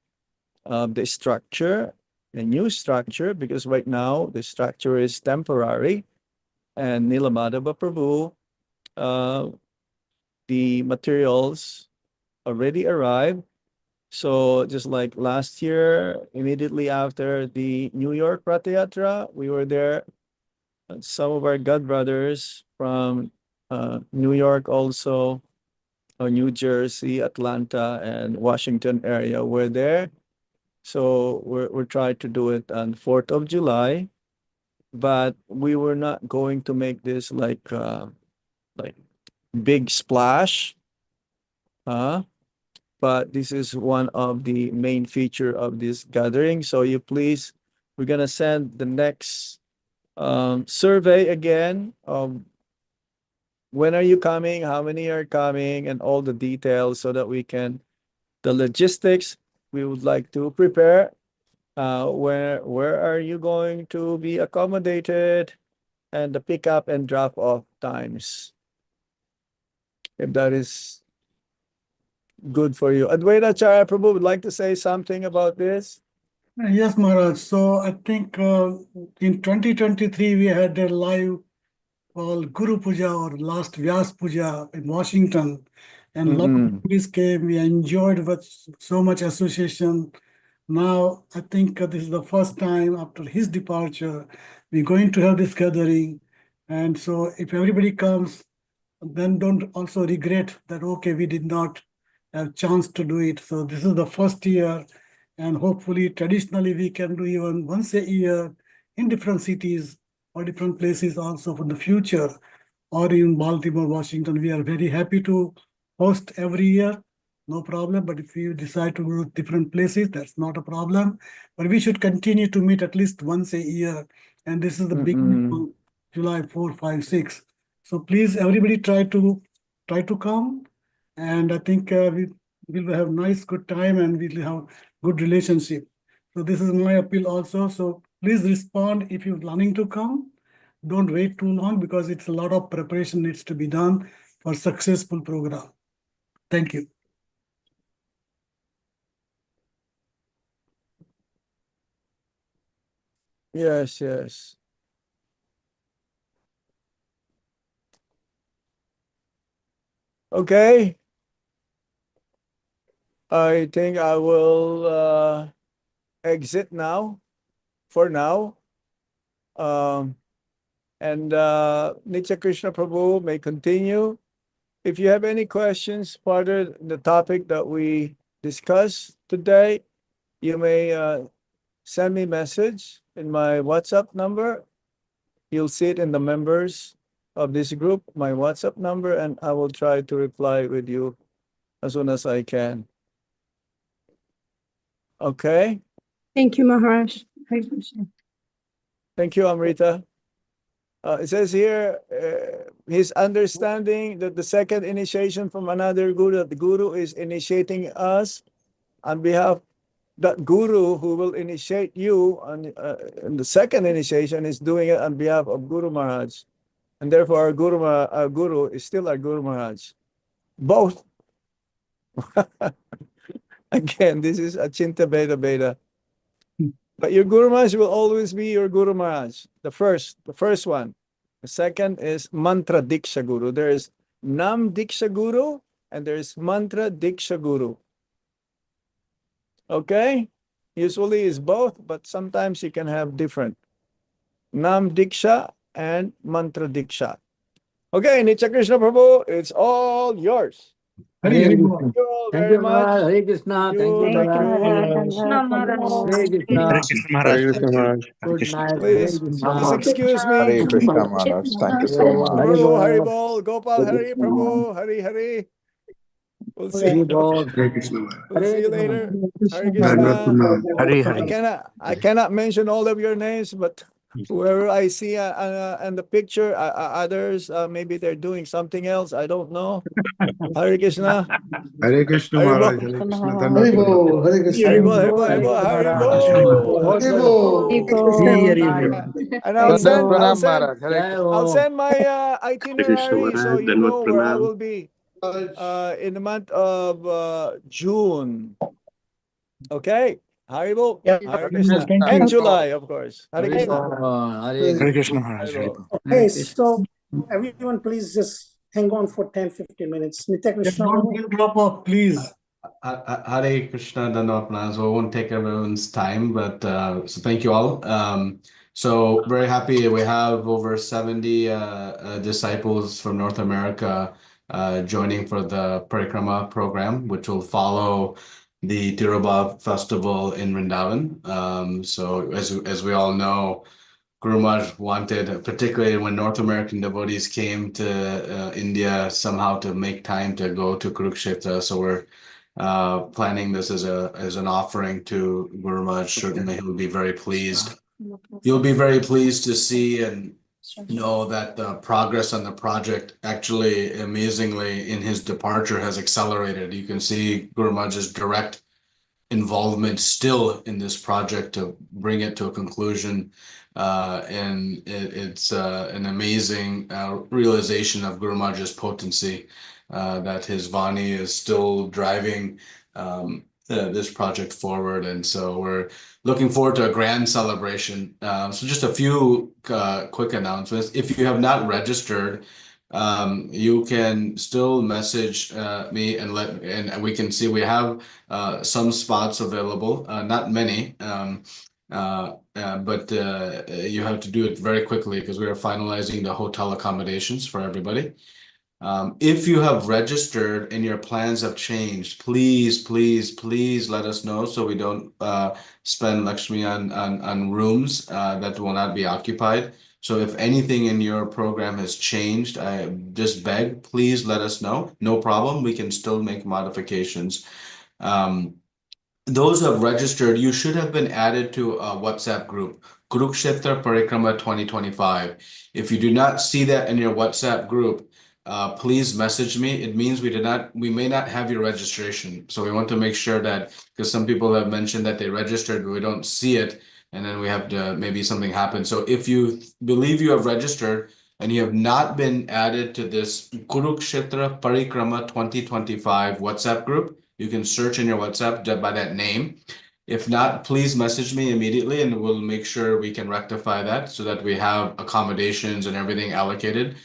the structure, the new structure, because right now the structure is temporary, and Nilamadava Prabhu, the materials already arrived. So just like last year, immediately after the New York Ratha Yatra, we were there. Some of our God brothers from New York also, or New Jersey, Atlanta, and Washington area were there. So we're trying to do it on 4th of July, but we were not going to make this like big splash, but this is one of the main feature of this gathering. So you please, we're gonna send the next survey again of when are you coming, how many are coming, and all the details so that we can, the logistics, we would like to prepare. Where are you going to be accommodated, and the pickup and drop off times, if that is good for you. Advaita Acharya Prabhu would like to say something about this. Yes, Maharaj. So I think in 2023 we had a live called Guru Puja or last Vyas Puja in Washington, and a lot of devotees came. We enjoyed with so much association. Now I think this is the first time after his departure we're going to have this gathering, and so if everybody comes, then don't also regret that okay, we did not have chance to do it. So this is the first year, and hopefully traditionally we can do even once a year in different cities or different places also for the future, or in Baltimore, Washington. We are very happy to host every year, no problem. But if you decide to go to different places, that's not a problem. But we should continue to meet at least once a year, and this is the beginning of July 4, 5, 6. So please, everybody try to come, and I think we will have nice, good time, and we'll have good relationship. So this is my appeal also. So please respond if you're planning to come. Don't wait too long because it's a lot of preparation needs to be done for successful program. Thank you. Yes, yes. Okay. I think I will exit now, for now. And Nitya Krishna Prabhu may continue. If you have any questions further the topic that we discussed today, you may send me message in my WhatsApp number. You'll see it in the members of this group, my WhatsApp number, and I will try to reply with you as soon as I can. Okay? Thank you, Maharaj. Hare Krishna. Thank you, Amrita. It says here, his understanding that the second initiation from another guru, that the guru is initiating us on behalf, that guru who will initiate you on in the second initiation is doing it on behalf of Guru Maharaj. And therefore our guru is still our Guru Maharaj. Both. Again, this is Achinta Beta Beta. But your Guru Maharaj will always be your Guru Maharaj. The first one. The second is Mantra Diksha Guru. There is Nam Diksha Guru and there is Mantra Diksha Guru. Okay? Usually it's both, but sometimes you can have different. Nam Diksha and Mantra Diksha. Okay, Nitya Krishna Prabhu, it's all yours. Hari Hari Bol. Thank you all Thank very you, much. Maharaj. Hare Krishna. Thank you, Thank you. Maharaj. Hare Krishna. Hare Krishna Maharaj. Hare Krishna Maharaj. Good night. Please, Hare please Krishna. excuse me. Hare Krishna Maharaj. Thank you so much. Hari Prabhu, Hari Bol. Bol, Gopal, Hari Prabhu, Hari Hari. We'll see. Hari Bol. We'll see you later. Hare Dhanyavad Krishna. Pranam. Hari I cannot mention all of your names, but whoever I see in the picture, others maybe they're doing something else. I don't know. Hare Krishna. Hare Krishna Hari Maharaj. Bol. Hare Krishna. Hari Dhanyavad Bol. Hare Krishna. Hari Bol, Hari Bol, Hari Bol, Hari Bol. Hari Bol. And I'll send, Pranam Maharaj. Hare Jai Krishna. I'll Ho. send my itinerary so you know where I will be in the month of June. Okay. Haribo. Yeah. Hare Krishna. Thank you. And July, of course. Hare Hari Krishna. Bol. Hare Krishna Maharaj. Hare Bol. Okay, so everyone please just hang on for 10-15 minutes. Nitya Krishna. Don't drop off, please. Hare Krishna, Dhanyavad Pranam. So I won't take everyone's time, but so thank you all. So very happy we have over 70 disciples from North America joining for the Parikrama program, which will follow the Tirobhav festival in Vrindavan. So as we all know, Guru Maharaj wanted, particularly when North American devotees came to India, somehow to make time to go to Kurukshetra. So we're planning this as an offering to Guru Maharaj. Certainly he'll be very pleased. You'll be very pleased to see and know that the progress on the project actually amazingly in his departure has accelerated. You can see Guru Maharaj's direct involvement still in this project to bring it to a conclusion. And it's an amazing realization of Guru Maharaj's potency, that his Vani is still driving this project forward. And so we're looking forward to a grand celebration. So just a few quick announcements. If you have not registered, you can still message me and we can see we have some spots available, not many, but you have to do it very quickly because we are finalizing the hotel accommodations for everybody. If you have registered and your plans have changed, please let us know so we don't spend Lakshmi on rooms that will not be occupied. So if anything in your program has changed, I just beg, please let us know. No problem, we can still make modifications. Those who have registered, you should have been added to a WhatsApp group, Kurukshetra Parikrama 2025. If you do not see that in your WhatsApp group, please message me. It means we may not have your registration. So we want to make sure that, because some people have mentioned that they registered, but we don't see it. And then we have to, maybe something happens. So if you believe you have registered and you have not been added to this Kurukshetra Parikrama 2025 WhatsApp group, you can search in your WhatsApp by that name. If not, please message me immediately and we'll make sure we can rectify that so that we have accommodations and everything allocated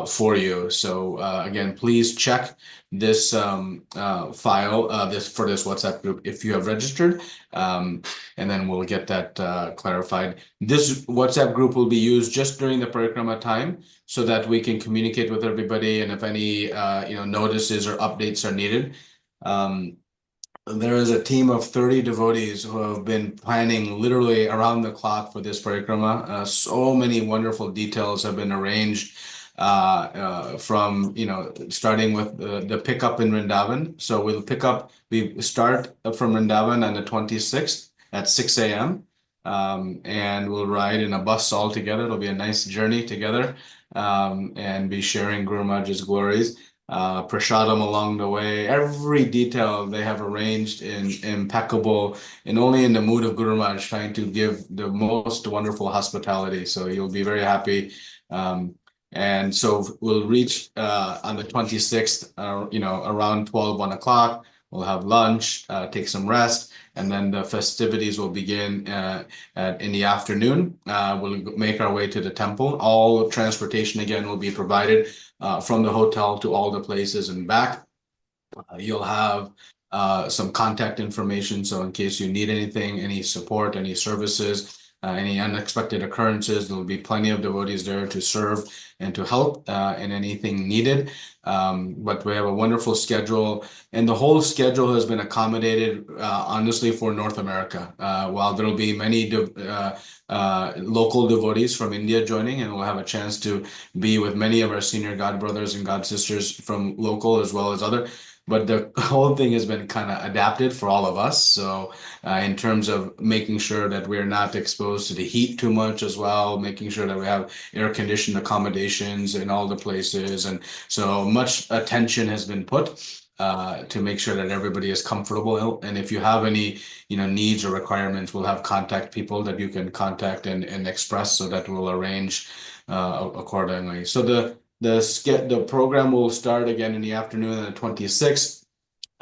for you. So again, please check this file for this WhatsApp group if you have registered, and then we'll get that clarified. This WhatsApp group will be used just during the parikrama time so that we can communicate with everybody, and if any notices or updates are needed. There is a team of 30 devotees who have been planning literally around the clock for this parikrama. So many wonderful details have been arranged from starting with the pickup in Vrindavan. So we start from Vrindavan on the 26th at 6 a.m. And we'll ride in a bus all together. It'll be a nice journey together, and be sharing Guru Maharaj's glories. Prasadam along the way, every detail they have arranged in impeccable, and only in the mood of Guru Maharaj, trying to give the most wonderful hospitality. So you'll be very happy. And so we'll reach on the 26th, around 1 o'clock. We'll have lunch, take some rest, and then the festivities will begin in the afternoon. We'll make our way to the temple. All transportation again will be provided from the hotel to all the places and back. You'll have some contact information. So in case you need anything, any support, any services, any unexpected occurrences. There will be plenty of devotees there to serve and to help in anything needed. But we have a wonderful schedule, and the whole schedule has been accommodated, honestly, for North America. While there will be many local devotees from India joining, and we'll have a chance to be with many of our senior God brothers and God sisters from local as well as other. But the whole thing has been kind of adapted for all of us. So in terms of making sure that we're not exposed to the heat too much as well, making sure that we have air-conditioned accommodations in all the places. And so much attention has been put to make sure that everybody is comfortable. And if you have any, needs or requirements, we'll have contact people that you can contact and express, so that we'll arrange accordingly. So the program will start again in the afternoon on the 26th.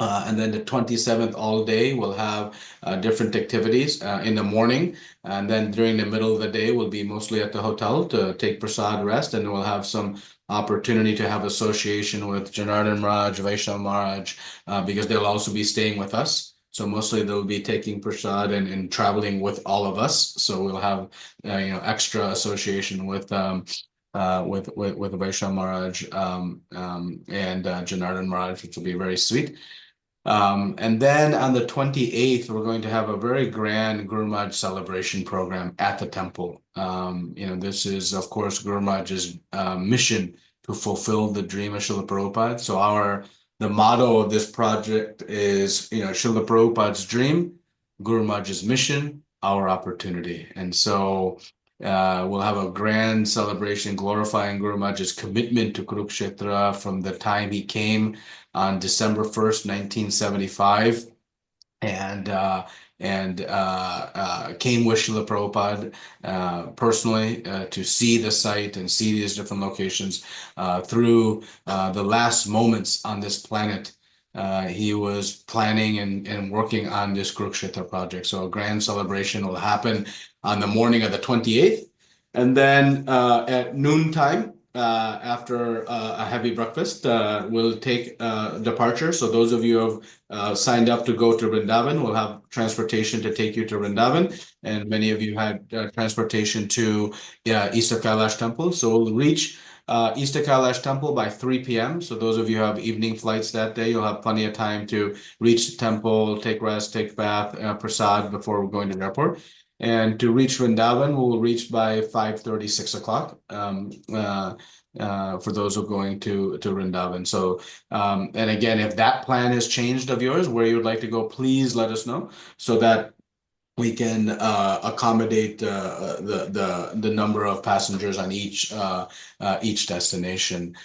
And then the 27th all day we'll have different activities in the morning, and then during the middle of the day we'll be mostly at the hotel to take prasad rest, and we'll have some opportunity to have association with Janardhan Maharaj, Vaishnav Maharaj, because they'll also be staying with us. So mostly they'll be taking prasad and traveling with all of us. So we'll have extra association with Vaishnav Maharaj and Janardhan Maharaj, which will be very sweet. And then on the 28th, we're going to have a very grand Guru Maharaj celebration program at the temple. This is, of course, Guru Maharaj's mission to fulfill the dream of Srila Prabhupada. So the motto of this project is, Srila Prabhupada's dream, Guru Maharaj's mission, our opportunity. And so we'll have a grand celebration glorifying Guru Maharaj's commitment to Kurukshetra from the time he came on December 1st, 1975, and came with Srila Prabhupada personally to see the site and see these different locations through the last moments on this planet. He was planning and working on this Kurukshetra project. So a grand celebration will happen on the morning of the 28th. And then at noontime, after a heavy breakfast, we'll take departure. So those of you who have signed up to go to Vrindavan will have transportation to take you to Vrindavan. And many of you had transportation to East Kailash Temple. So we'll reach East Kailash Temple by 3 p.m. So those of you who have evening flights that day, you'll have plenty of time to reach the temple, take rest, take bath, prasad before going to the airport. And to reach Vrindavan, we'll reach by 5:30, 6 o'clock for those who are going to Vrindavan. So, and again, if that plan has changed of yours, where you would like to go, please let us know so that we can accommodate the number of passengers on each destination.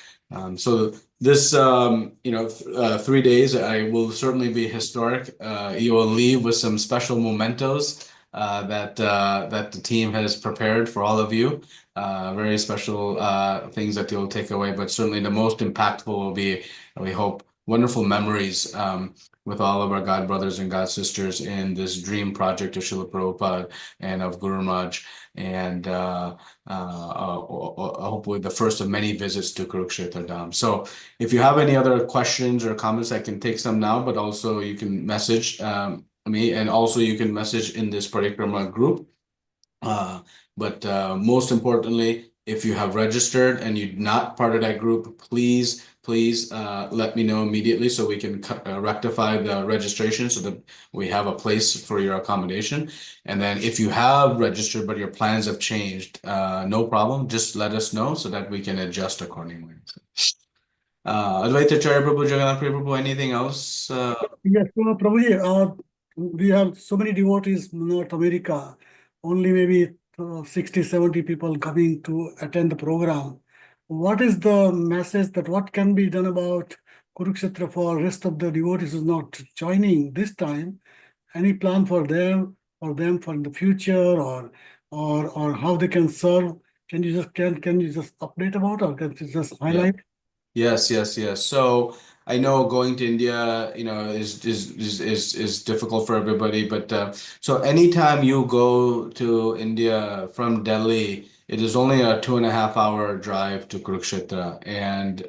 So this 3 days will certainly be historic. You will leave with some special mementos that the team has prepared for all of you. Very special things that you'll take away, but certainly the most impactful will be, we hope, wonderful memories with all of our God brothers and God sisters in this dream project of Srila Prabhupada and of Guru Maharaj, and hopefully the first of many visits to Kurukshetra Dham. So if you have any other questions or comments, I can take some now, but also you can message me, and also you can message in this Parikrama group. But most importantly, if you have registered and you're not part of that group, please let me know immediately so we can rectify the registration so that we have a place for your accommodation. And then if you have registered but your plans have changed, no problem, just let us know so that we can adjust accordingly. Advaita Acharya Prabhu, Jagannath Prabhu, anything else? Yes, Prabhuji, we have so many devotees in North America, only maybe 60, 70 people coming to attend the program. What is the message that what can be done about Kurukshetra for rest of the devotees who's not joining this time? Any plan for them for the future, or how they can serve? Can you just update about, or can you just highlight? Yes. So I know going to India, is difficult for everybody. But so anytime you go to India from Delhi, it is only a 2.5-hour drive to Kurukshetra, and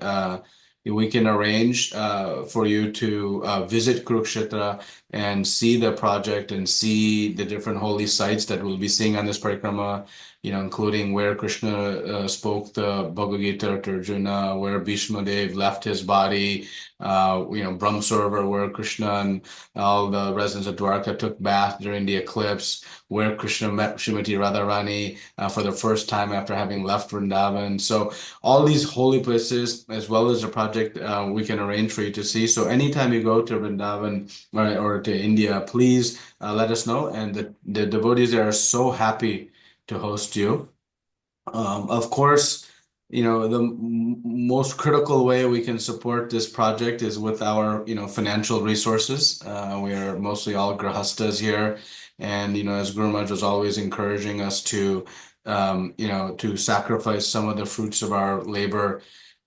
we can arrange for you to visit Kurukshetra and see the project and see the different holy sites that we'll be seeing on this parikrama, including where Krishna spoke the Bhagavad Gita to Arjuna, where Bhishma Dev left his body, Brahm Sarovar, where Krishna and all the residents of Dwarka took bath during the eclipse, where Krishna met Srimati Radharani for the first time after having left Vrindavan. So all these holy places, as well as the project, we can arrange for you to see. So anytime you go to Vrindavan or to India, please let us know. And the devotees there are so happy to host you. Of course, the most critical way we can support this project is with our, financial resources. We are mostly all grahastas here. And, as Guru Maharaj was always encouraging us to, to sacrifice some of the fruits of our labor.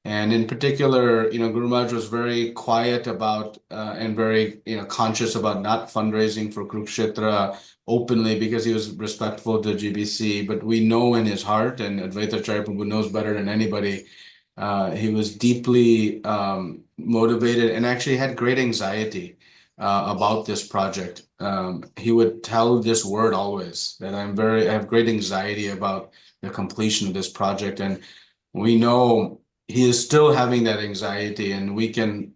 And in particular, Guru Maharaj was very quiet about and very, conscious about not fundraising for Kurukshetra openly because he was respectful to GBC. But we know in his heart, and Advaita Acharya Prabhu knows better than anybody, he was deeply motivated and actually had great anxiety about this project. He would tell this word always that I have great anxiety about the completion of this project. And we know he is still having that anxiety, and we can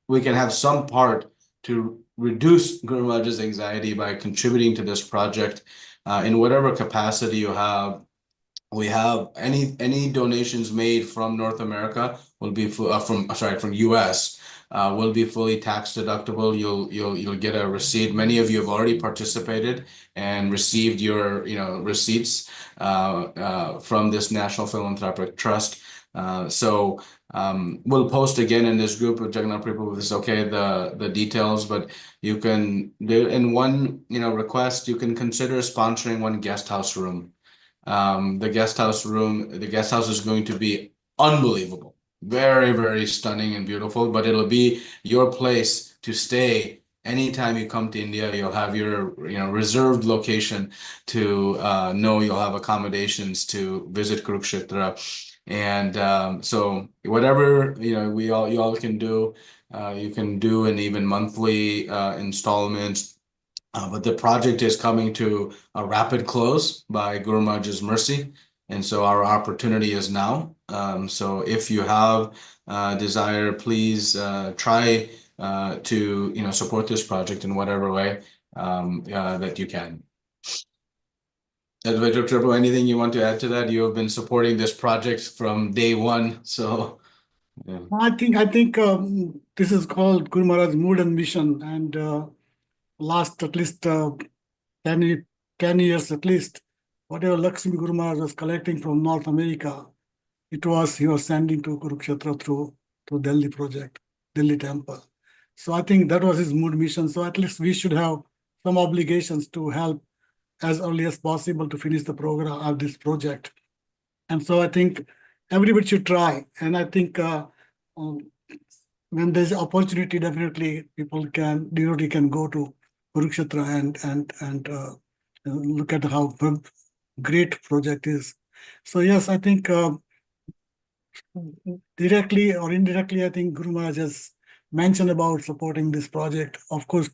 have some part to reduce Guru Maharaj's anxiety by contributing to this project in whatever capacity you have. We have any donations made from North America will be from US will be fully tax deductible. You'll get a receipt. Many of you have already participated and received your receipts from this National Philanthropic Trust. So we'll post again in this group of Jagannath Prabhu if it's okay, the details, but you can do in one request, you can consider sponsoring one guest house room. The guest house is going to be unbelievable, very, very stunning and beautiful, but it'll be your place to stay. Anytime you come to India, you'll have your reserved location to know you'll have accommodations to visit Kurukshetra. And so whatever you all can do, you can do in even monthly installments. But the project is coming to a rapid close by Guru Maharaj's mercy, and so our opportunity is now. So if you have desire, please try to support this project in whatever way that you can. Advaita Prabhu, anything you want to add to that? You have been supporting this project from day one, so yeah. I think this is called Guru Maharaj Mood and Mission, and last at least 10 years at least, whatever Lakshmi Guru Maharaj was collecting from North America, he was sending to Kurukshetra through Delhi project, Delhi temple. So I think that was his mood mission. So at least we should have some obligations to help as early as possible to finish the program of this project. And so I think everybody should try. And I think when there's opportunity, definitely devotee can go to Kurukshetra and look at how great project is. So yes, I think directly or indirectly, I think Guru Maharaj has mentioned about supporting this project. Of course,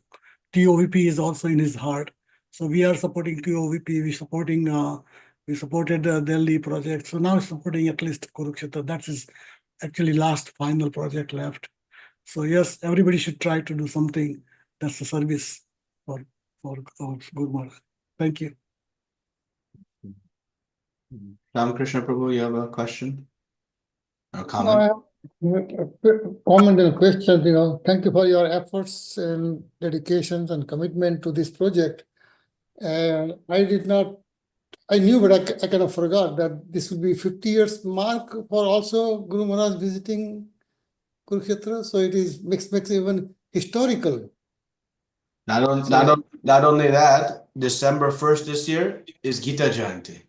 TOVP is also in his heart. So we are supporting TOVP. We supported the Delhi project. So now supporting at least Kurukshetra. That is actually last final project left. So yes, everybody should try to do something that's a service for Guru Maharaj. Thank you. Ramakrishna Prabhu, you have a question or comment? Comment and question. Thank you for your efforts and dedications and commitment to this project. And I knew, but I kind of forgot that this would be 50 years mark for also Guru Maharaj visiting Kurukshetra. So it makes even historical. Not only that, December 1st this year is Gita Jayanti.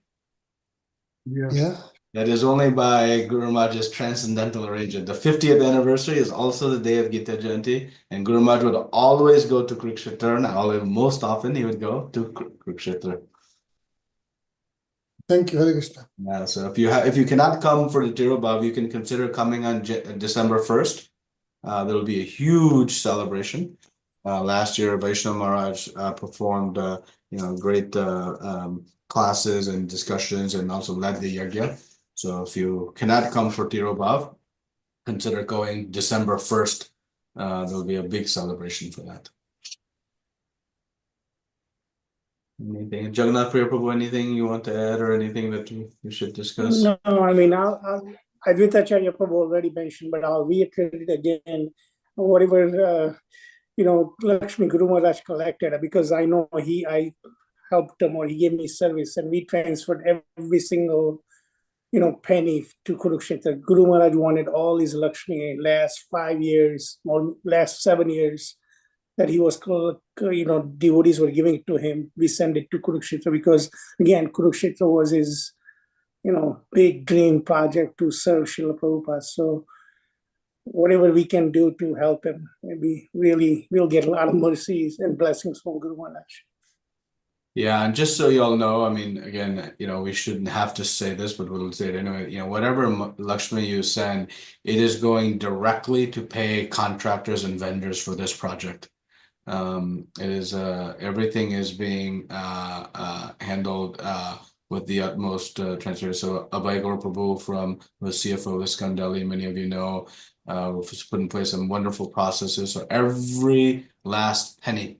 Yeah. That is only by Guru Maharaj's transcendental arrangement. The 50th anniversary is also the day of Gita Jayanti, and Guru Maharaj would always go to Kurukshetra, most often he would go to Kurukshetra. Thank you, Hare Krishna. Yeah, so if you cannot come for the Tirobhav, you can consider coming on December 1st. There will be a huge celebration. Last year, Vaishnav Maharaj performed great classes and discussions and also led the yajna. So if you cannot come for Tirobhav, consider going December 1st. There'll be a big celebration for that. Anything, Jagannath Priya Prabhu, anything you want to add or anything that we should discuss? No, I mean, Advaitacharya Prabhu already mentioned, but I'll reiterate it again. Whatever, Lakshmi Guru Maharaj collected, because I know I helped him or he gave me service and we transferred every single, penny to Kurukshetra. Guru Maharaj wanted all his Lakshmi last 5 years or last 7 years that he was, devotees were giving it to him. We send it to Kurukshetra because, again, Kurukshetra was his, big dream project to serve Srila Prabhupada. So whatever we can do to help him, maybe really we'll get a lot of mercies and blessings from Guru Maharaj. Yeah, and just so you all know, I mean, again, we shouldn't have to say this, but we'll say it anyway. Whatever Lakshmi you send, it is going directly to pay contractors and vendors for this project. It is everything is being handled with the utmost transparency. So Abhay Gaur Prabhu from the CFO of ISKCON Delhi, many of you know, we've put in place some wonderful processes. So every last penny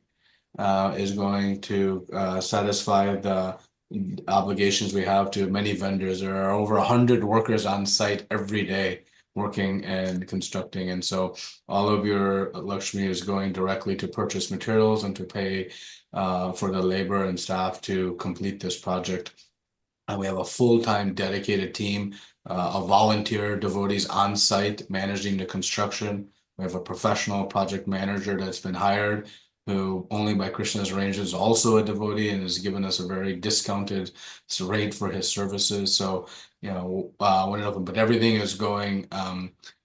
is going to satisfy the obligations we have to many vendors. There are over 100 workers on site every day working and constructing, and so all of your Lakshmi is going directly to purchase materials and to pay for the labor and staff to complete this project. And we have a full-time dedicated team of volunteer devotees on site managing the construction. We have a professional project manager that's been hired, who only by Krishna's arrangement is also a devotee and has given us a very discounted rate for his services. So, but everything is going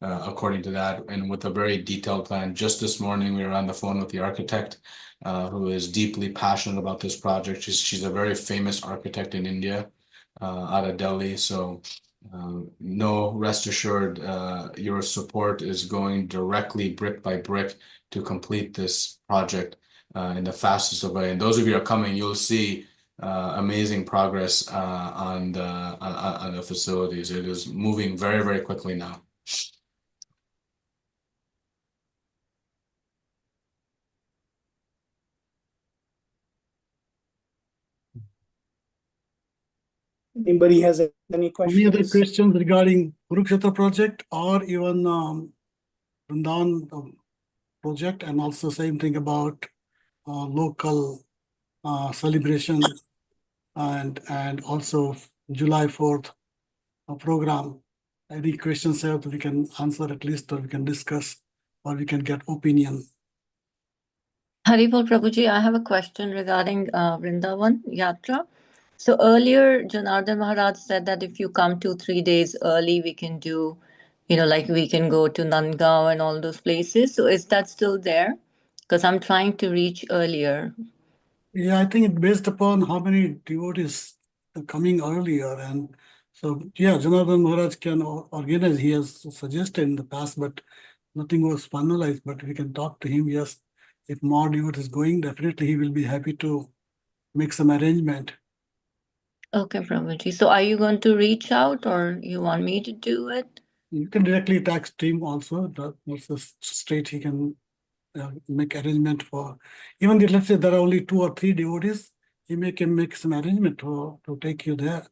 according to that and with a very detailed plan. Just this morning, we were on the phone with the architect who is deeply passionate about this project. She's a very famous architect in India out of Delhi. So rest assured, your support is going directly brick by brick to complete this project in the fastest of way. And those of you who are coming, you'll see amazing progress on the facilities. It is moving very, very quickly now. Anybody has any questions? Any other questions regarding Kurukshetra project or even Vrindavan project, and also same thing about local celebration and also July 4th program? Any questions here that we can answer at least, or we can discuss, or we can get opinion? Haribol Prabhuji, I have a question regarding Vrindavan Yatra. So earlier, Janardhan Maharaj said that if you come 2-3 days early, we can do, like we can go to Nandgaon and all those places. So is that still there? Because I'm trying to reach earlier. Yeah, I think it's based upon how many devotees are coming earlier. And so, yeah, Janardhan Maharaj can organize. He has suggested in the past, but nothing was finalized. But we can talk to him. Yes, if more devotees going, definitely he will be happy to make some arrangement. Okay, Prabhuji. So are you going to reach out or you want me to do it? You can directly text him also. That's the straight he can make arrangement for. Even if, let's say there are only 2 or 3 devotees, he can make some arrangement to take you there.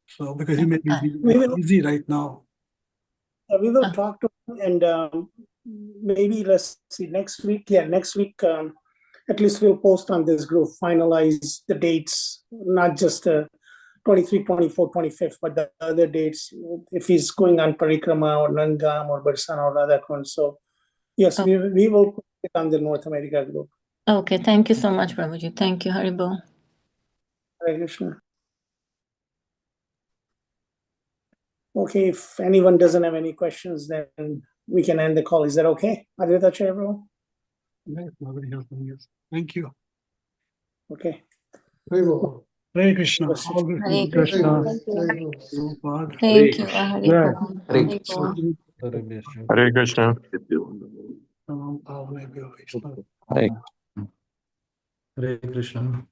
So because he may be busy right now. We will talk to him and maybe let's see next week. Yeah, next week at least we'll post on this group, finalize the dates, not just 23, 24, 25th, but the other dates, if he's going on Parikrama or Nandgaon or Barsana or Radhakund. So yes, we will put it on the North America group. Okay, thank you so much, Prabhuji. Thank you, Haribol. Hare Krishna. Okay, if anyone doesn't have any questions, then we can end the call. Is that okay? Advaitacharya, everyone? Nobody has any. Thank you. Okay. Hare Krishna. Hare Krishna. Prabhupada. Thank you, Haribol. Hare Krishna. Hare Hare Krishna.